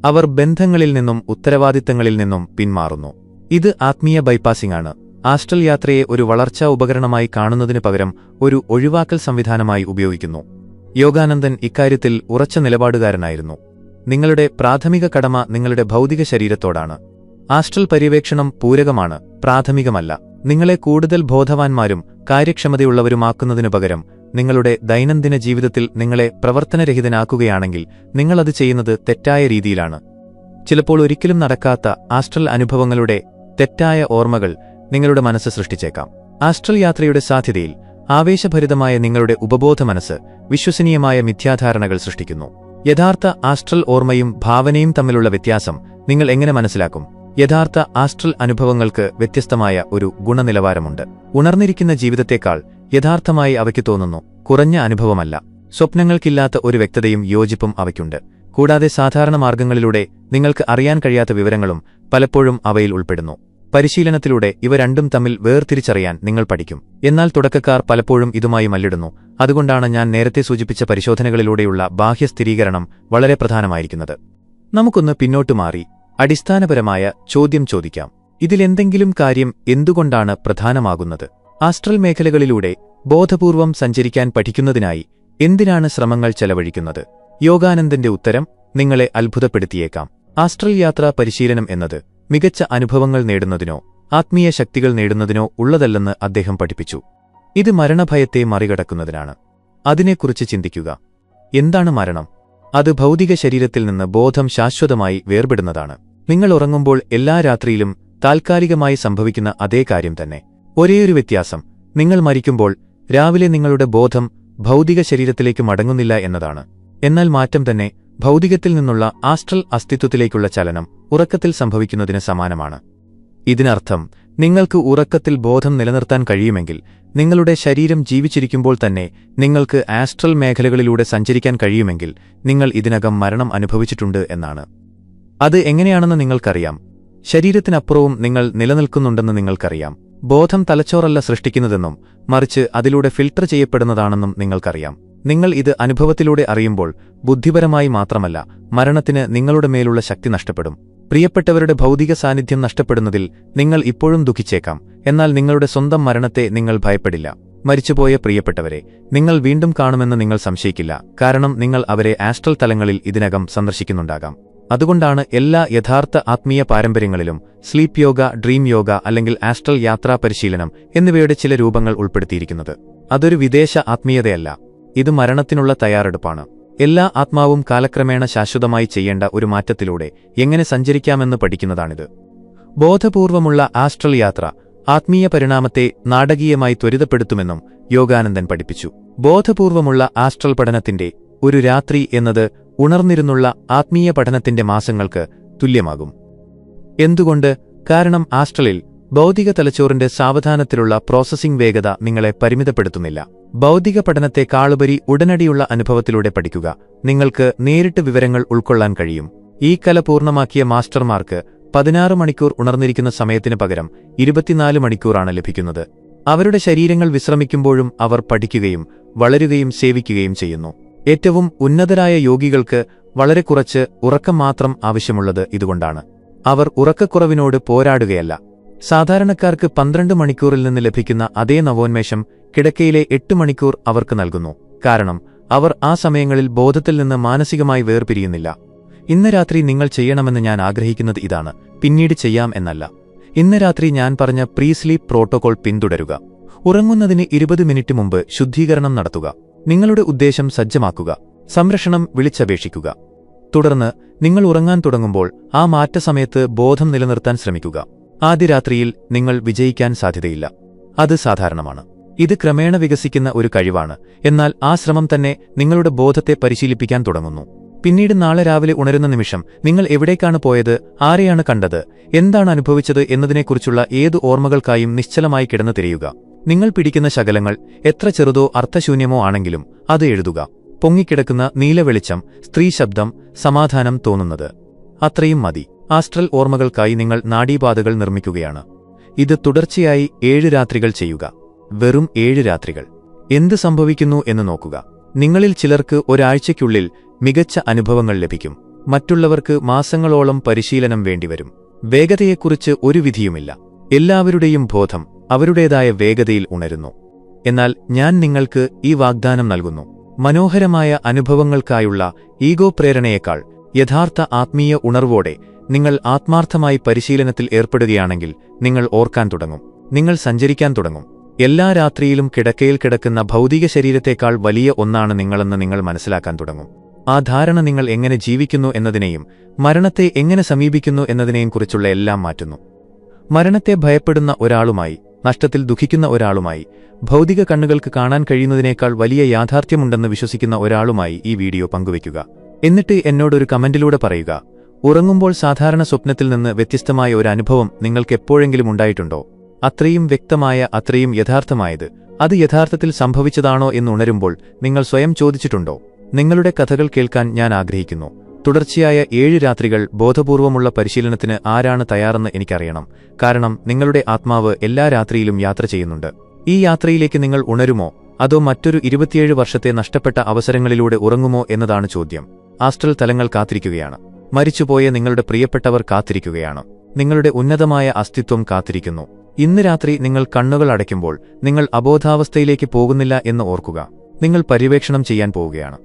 അവർ ബന്ധങ്ങളിൽ നിന്നും ഉത്തരവാദിത്തങ്ങളിൽ നിന്നും പിന്മാറുന്നു. ഇത് ആത്മീയ ബൈപ്പാസിംഗ് ആണ്. ആസ്ട്രൽ യാത്രയെ ഒരു വളർച്ചാ ഉപകരണമായി കാണുന്നതിനു പകരം ഒരു ഒഴിവാക്കൽ സംവിധാനമായി ഉപയോഗിക്കുന്നു. യോഗാനന്ദൻ ഇക്കാര്യത്തിൽ ഉറച്ച നിലപാടുകാരനായിരുന്നു. നിങ്ങളുടെ പ്രാഥമിക കടമ നിങ്ങളുടെ ഭൗതിക ശരീരത്തോടാണ്. ആസ്ട്രൽ പര്യവേക്ഷണം പൂരകമാണ്, പ്രാഥമികമല്ല. നിങ്ങളെ കൂടുതൽ ബോധവാന്മാരും കാര്യക്ഷമതയുള്ളവരുമാക്കുന്നതിനു പകരം നിങ്ങളുടെ ദൈനംദിന ജീവിതത്തിൽ നിങ്ങളെ പ്രവർത്തനരഹിതനാക്കുകയാണെങ്കിൽ നിങ്ങളത് ചെയ്യുന്നത് തെറ്റായ രീതിയിലാണ്. ചിലപ്പോൾ ഒരിക്കലും നടക്കാത്ത ആസ്ട്രൽ അനുഭവങ്ങളുടെ തെറ്റായ ഓർമ്മകൾ നിങ്ങളുടെ മനസ്സ് സൃഷ്ടിച്ചേക്കാം. ആസ്ട്രൽ യാത്രയുടെ സാധ്യതയിൽ ആവേശഭരിതമായ നിങ്ങളുടെ ഉപബോധ മനസ്സ് വിശ്വസനീയമായ മിഥ്യാധാരണകൾ സൃഷ്ടിക്കുന്നു. യഥാർത്ഥ ആസ്ട്രൽ ഓർമ്മയും ഭാവനയും തമ്മിലുള്ള വ്യത്യാസം നിങ്ങൾ എങ്ങനെ മനസ്സിലാക്കും? യഥാർത്ഥ ആസ്ട്രൽ അനുഭവങ്ങൾക്ക് വ്യത്യസ്തമായ ഒരു ഗുണനിലവാരമുണ്ട്. ഉണർന്നിരിക്കുന്ന ജീവിതത്തേക്കാൾ യഥാർത്ഥമായി അവയ്ക്ക് തോന്നുന്നു. കുറഞ്ഞ അനുഭവമല്ല. സ്വപ്നങ്ങൾക്കില്ലാത്ത ഒരു വ്യക്തതയും യോജിപ്പും അവയ്ക്കുണ്ട്. കൂടാതെ സാധാരണ മാർഗങ്ങളിലൂടെ നിങ്ങൾക്ക് അറിയാൻ കഴിയാത്ത വിവരങ്ങളും പലപ്പോഴും അവയിൽ ഉൾപ്പെടുന്നു. പരിശീലനത്തിലൂടെ ഇവ രണ്ടും തമ്മിൽ വേർതിരിച്ചറിയാൻ നിങ്ങൾ പഠിക്കും. എന്നാൽ തുടക്കക്കാർ പലപ്പോഴും ഇതുമായി മല്ലിടുന്നു. അതുകൊണ്ടാണ് ഞാൻ നേരത്തെ സൂചിപ്പിച്ച പരിശോധനകളിലൂടെയുള്ള ബാഹ്യ സ്ഥിരീകരണം വളരെ പ്രധാനമായിരിക്കുന്നത്. നമുക്കൊന്ന് പിന്നോട്ടു മാറി അടിസ്ഥാനപരമായ ചോദ്യം ചോദിക്കാം. ഇതിലെന്തെങ്കിലും കാര്യം എന്തുകൊണ്ടാണ് പ്രധാനമാകുന്നത്? ആസ്ട്രൽ മേഖലകളിലൂടെ ബോധപൂർവം സഞ്ചരിക്കാൻ പഠിക്കുന്നതിനായി എന്തിനാണ് ശ്രമങ്ങൾ ചെലവഴിക്കുന്നത്? യോഗാനന്ദന്റെ ഉത്തരം നിങ്ങളെ അത്ഭുതപ്പെടുത്തിയേക്കാം. ആസ്ട്രൽ യാത്രാ പരിശീലനം എന്നത് മികച്ച അനുഭവങ്ങൾ നേടുന്നതിനോ ആത്മീയ ശക്തികൾ നേടുന്നതിനോ ഉള്ളതല്ലെന്ന് അദ്ദേഹം പഠിപ്പിച്ചു. ഇത് മരണഭയത്തെ മറികടക്കുന്നതിനാണ്. അതിനെക്കുറിച്ച് ചിന്തിക്കുക. എന്താണ് മരണം? അത് ഭൗതിക ശരീരത്തിൽ നിന്ന് ബോധം ശാശ്വതമായി വേർപെടുന്നതാണ്. നിങ്ങൾ ഉറങ്ങുമ്പോൾ എല്ലാ രാത്രിയിലും താൽക്കാലികമായി സംഭവിക്കുന്ന അതേ കാര്യം തന്നെ. ഒരേയൊരു വ്യത്യാസം, നിങ്ങൾ മരിക്കുമ്പോൾ രാവിലെ നിങ്ങളുടെ ബോധം ഭൗതിക ശരീരത്തിലേക്ക് മടങ്ങുന്നില്ല എന്നതാണ്. എന്നാൽ മാറ്റം തന്നെ ഭൗതികത്തിൽ നിന്നുള്ള ആസ്ട്രൽ അസ്തിത്വത്തിലേക്കുള്ള ചലനം ഉറക്കത്തിൽ സംഭവിക്കുന്നതിന് സമാനമാണ്. ഇതിനർത്ഥം നിങ്ങൾക്ക് ഉറക്കത്തിൽ ബോധം നിലനിർത്താൻ കഴിയുമെങ്കിൽ നിങ്ങളുടെ ശരീരം ജീവിച്ചിരിക്കുമ്പോൾ തന്നെ നിങ്ങൾക്ക് ആസ്ട്രൽ മേഖലകളിലൂടെ സഞ്ചരിക്കാൻ കഴിയുമെങ്കിൽ നിങ്ങൾ ഇതിനകം മരണം അനുഭവിച്ചിട്ടുണ്ട് എന്നാണ്. അത് എങ്ങനെയാണെന്ന് നിങ്ങൾക്കറിയാം. ശരീരത്തിനപ്പുറവും നിങ്ങൾ നിലനിൽക്കുന്നുണ്ടെന്ന് നിങ്ങൾക്കറിയാം. ബോധം തലച്ചോറല്ല സൃഷ്ടിക്കുന്നതെന്നും മറിച്ച് അതിലൂടെ ഫിൽട്ടർ ചെയ്യപ്പെടുന്നതാണെന്നും നിങ്ങൾക്കറിയാം. നിങ്ങൾ ഇത് അനുഭവത്തിലൂടെ അറിയുമ്പോൾ ബുദ്ധിപരമായി മാത്രമല്ല, മരണത്തിന് നിങ്ങളുടെ മേലുള്ള ശക്തി നഷ്ടപ്പെടും. പ്രിയപ്പെട്ടവരുടെ ഭൗതിക സാന്നിധ്യം നഷ്ടപ്പെടുന്നതിൽ നിങ്ങൾ ഇപ്പോഴും ദുഃഖിച്ചേക്കാം. എന്നാൽ നിങ്ങളുടെ സ്വന്തം മരണത്തെ നിങ്ങൾ ഭയപ്പെടില്ല. മരിച്ചുപോയ പ്രിയപ്പെട്ടവരെ നിങ്ങൾ വീണ്ടും കാണുമെന്ന് നിങ്ങൾ സംശയിക്കില്ല. കാരണം നിങ്ങൾ അവരെ ആസ്ട്രൽ തലങ്ങളിൽ ഇതിനകം സന്ദർശിക്കുന്നുണ്ടാകാം. അതുകൊണ്ടാണ് എല്ലാ യഥാർത്ഥ ആത്മീയ പാരമ്പര്യങ്ങളിലും സ്ലീപ്പ് യോഗ, ഡ്രീം യോഗ അല്ലെങ്കിൽ ആസ്ട്രൽ യാത്രാ പരിശീലനം എന്നിവയുടെ ചില രൂപങ്ങൾ ഉൾപ്പെടുത്തിയിരിക്കുന്നത്. അതൊരു വിദേശ ആത്മീയതയല്ല, ഇത് മരണത്തിനുള്ള തയ്യാറെടുപ്പാണ്. എല്ലാ ആത്മാവും കാലക്രമേണ ശാശ്വതമായി ചെയ്യേണ്ട ഒരു മാറ്റത്തിലൂടെ എങ്ങനെ സഞ്ചരിക്കാമെന്ന് പഠിക്കുന്നതാണിത്. ബോധപൂർവമുള്ള ആസ്ട്രൽ യാത്ര ആത്മീയ പരിണാമത്തെ നാടകീയമായി ത്വരിതപ്പെടുത്തുമെന്നും യോഗാനന്ദൻ പഠിപ്പിച്ചു. ബോധപൂർവമുള്ള ആസ്ട്രൽ പഠനത്തിന്റെ ഒരു രാത്രി എന്നത് ഉണർന്നിരുന്നുള്ള ആത്മീയ പഠനത്തിന്റെ മാസങ്ങൾക്ക് തുല്യമാകും. എന്തുകൊണ്ട്? കാരണം ആസ്ട്രലിൽ ഭൗതിക തലച്ചോറിന്റെ സാവധാനത്തിലുള്ള പ്രോസസ്സിംഗ് വേഗത നിങ്ങളെ പരിമിതപ്പെടുത്തുന്നില്ല. ഭൗതിക പഠനത്തെക്കാളുപരി ഉടനടിയുള്ള അനുഭവത്തിലൂടെ പഠിക്കുക. നിങ്ങൾക്ക് നേരിട്ട് വിവരങ്ങൾ ഉൾക്കൊള്ളാൻ കഴിയും. ഈ കല പൂർണ്ണമാക്കിയ മാസ്റ്റർമാർക്ക് 16 മണിക്കൂർ ഉണർന്നിരിക്കുന്ന സമയത്തിനു പകരം 24 മണിക്കൂറാണ് ലഭിക്കുന്നത്. അവരുടെ ശരീരങ്ങൾ വിശ്രമിക്കുമ്പോഴും അവർ പഠിക്കുകയും വളരുകയും സേവിക്കുകയും ചെയ്യുന്നു. ഏറ്റവും ഉന്നതരായ യോഗികൾക്ക് വളരെ കുറച്ച് ഉറക്കം മാത്രം ആവശ്യമുള്ളത് ഇതുകൊണ്ടാണ്. അവർ ഉറക്കക്കുറവിനോട് പോരാടുകയല്ല. സാധാരണക്കാർക്ക് 12 മണിക്കൂറിൽ നിന്ന് ലഭിക്കുന്ന അതേ നവോന്മേഷം കിടക്കയിലെ 8 മണിക്കൂർ അവർക്ക് നൽകുന്നു. കാരണം അവർ ആ സമയങ്ങളിൽ ബോധത്തിൽ നിന്ന് മാനസികമായി വേർപിരിയുന്നില്ല. ഇന്ന് രാത്രി നിങ്ങൾ ചെയ്യണമെന്ന് ഞാൻ ആഗ്രഹിക്കുന്നത് ഇതാണ്, പിന്നീട് ചെയ്യാം എന്നല്ല. ഇന്ന് രാത്രി ഞാൻ പറഞ്ഞ പ്രീ സ്ലീപ്പ് പ്രോട്ടോകോൾ പിന്തുടരുക. ഉറങ്ങുന്നതിന് 20 മിനിറ്റ് മുമ്പ് ശുദ്ധീകരണം നടത്തുക. നിങ്ങളുടെ ഉദ്ദേശം സജ്ജമാക്കുക. സംരക്ഷണം വിളിച്ചപേക്ഷിക്കുക. തുടർന്ന് നിങ്ങൾ ഉറങ്ങാൻ തുടങ്ങുമ്പോൾ ആ മാറ്റസമയത്ത് ബോധം നിലനിർത്താൻ ശ്രമിക്കുക. ആദ്യ രാത്രിയിൽ നിങ്ങൾ വിജയിക്കാൻ സാധ്യതയില്ല. അത് സാധാരണമാണ്. ഇത് ക്രമേണ വികസിക്കുന്ന ഒരു കഴിവാണ്, എന്നാൽ ആ ശ്രമം തന്നെ നിങ്ങളുടെ ബോധത്തെ പരിശീലിപ്പിക്കാൻ തുടങ്ങുന്നു. പിന്നീട് നാളെ രാവിലെ ഉണരുന്ന നിമിഷം നിങ്ങൾ എവിടേക്കാണ് പോയത്, ആരെയാണ് കണ്ടത്, എന്താണ് അനുഭവിച്ചത് എന്നതിനെക്കുറിച്ചുള്ള ഏതു ഓർമ്മകൾക്കായും നിശ്ചലമായി കിടന്നു തിരയുക. നിങ്ങൾ പിടിക്കുന്ന ശകലങ്ങൾ എത്ര ചെറുതോ അർത്ഥശൂന്യമോ ആണെങ്കിലും അത് എഴുതുക. പൊങ്ങിക്കിടക്കുന്ന നീലവെളിച്ചം, സ്ത്രീ ശബ്ദം, സമാധാനം തോന്നുന്നത്, അത്രയും മതി. ആസ്ട്രൽ ഓർമ്മകൾക്കായി നിങ്ങൾ നാഡീപാതകൾ നിർമ്മിക്കുകയാണ്. ഇത് തുടർച്ചയായി 7 രാത്രികൾ ചെയ്യുക. വെറും 7 രാത്രികൾ. എന്ത് സംഭവിക്കുന്നു എന്ന് നോക്കുക. നിങ്ങളിൽ ചിലർക്ക് ഒരാഴ്ചയ്ക്കുള്ളിൽ മികച്ച അനുഭവങ്ങൾ ലഭിക്കും. മറ്റുള്ളവർക്ക് മാസങ്ങളോളം പരിശീലനം വേണ്ടിവരും. വേഗതയെക്കുറിച്ച് ഒരു വിധിയുമില്ല. എല്ലാവരുടെയും ബോധം അവരുടേതായ വേഗതയിൽ ഉണരുന്നു. എന്നാൽ ഞാൻ നിങ്ങൾക്ക് ഈ വാഗ്ദാനം നൽകുന്നു: മനോഹരമായ അനുഭവങ്ങൾക്കായുള്ള ഈഗോ പ്രേരണയേക്കാൾ യഥാർത്ഥ ആത്മീയ ഉണർവോടെ നിങ്ങൾ ആത്മാർത്ഥമായി പരിശീലനത്തിൽ ഏർപ്പെടുകയാണെങ്കിൽ നിങ്ങൾ ഓർക്കാൻ തുടങ്ങും. നിങ്ങൾ സഞ്ചരിക്കാൻ തുടങ്ങും. എല്ലാ രാത്രിയിലും കിടക്കയിൽ കിടക്കുന്ന ഭൗതിക ശരീരത്തേക്കാൾ വലിയ ഒന്നാണ് നിങ്ങളെന്ന് നിങ്ങൾ മനസ്സിലാക്കാൻ തുടങ്ങും. ആ ധാരണ നിങ്ങൾ എങ്ങനെ ജീവിക്കുന്നു എന്നതിനെയും മരണത്തെ എങ്ങനെ സമീപിക്കുന്നു എന്നതിനെയും കുറിച്ചുള്ള എല്ലാം മാറ്റുന്നു. മരണത്തെ ഭയപ്പെടുന്ന ഒരാളുമായി, നഷ്ടത്തിൽ ദുഃഖിക്കുന്ന ഒരാളുമായി, ഭൗതിക കണ്ണുകൾക്ക് കാണാൻ കഴിയുന്നതിനേക്കാൾ വലിയ യാഥാർത്ഥ്യമുണ്ടെന്ന് വിശ്വസിക്കുന്ന ഒരാളുമായി ഈ വീഡിയോ പങ്കുവയ്ക്കുക. എന്നിട്ട് എന്നോടൊരു കമന്റിലൂടെ പറയുക: ഉറങ്ങുമ്പോൾ സാധാരണ സ്വപ്നത്തിൽ നിന്ന് വ്യത്യസ്തമായ ഒരു അനുഭവം നിങ്ങൾക്കെപ്പോഴെങ്കിലും ഉണ്ടായിട്ടുണ്ടോ? അത്രയും വ്യക്തമായ, അത്രയും യഥാർത്ഥമായത്, അത് യഥാർത്ഥത്തിൽ സംഭവിച്ചതാണോ എന്ന് ഉണരുമ്പോൾ നിങ്ങൾ സ്വയം ചോദിച്ചിട്ടുണ്ടോ? നിങ്ങളുടെ കഥകൾ കേൾക്കാൻ ഞാൻ ആഗ്രഹിക്കുന്നു. തുടർച്ചയായ 7 രാത്രികൾ ബോധപൂർവമുള്ള പരിശീലനത്തിന് ആരാണ് തയ്യാറെന്ന് എനിക്കറിയണം. കാരണം നിങ്ങളുടെ ആത്മാവ് എല്ലാ രാത്രിയിലും യാത്ര ചെയ്യുന്നുണ്ട്. ഈ യാത്രയിലേക്ക് നിങ്ങൾ ഉണരുമോ, അതോ മറ്റൊരു 27 വർഷത്തെ നഷ്ടപ്പെട്ട അവസരങ്ങളിലൂടെ ഉറങ്ങുമോ എന്നതാണ് ചോദ്യം. ആസ്ട്രൽ തലങ്ങൾ കാത്തിരിക്കുകയാണ്. മരിച്ചുപോയ നിങ്ങളുടെ പ്രിയപ്പെട്ടവർ കാത്തിരിക്കുകയാണ്. നിങ്ങളുടെ ഉന്നതമായ അസ്തിത്വം കാത്തിരിക്കുന്നു. ഇന്ന് രാത്രി നിങ്ങൾ കണ്ണുകൾ അടയ്ക്കുമ്പോൾ നിങ്ങൾ അബോധാവസ്ഥയിലേക്ക് പോകുന്നില്ല എന്ന് ഓർക്കുക. നിങ്ങൾ പര്യവേക്ഷണം ചെയ്യാൻ പോവുകയാണ്.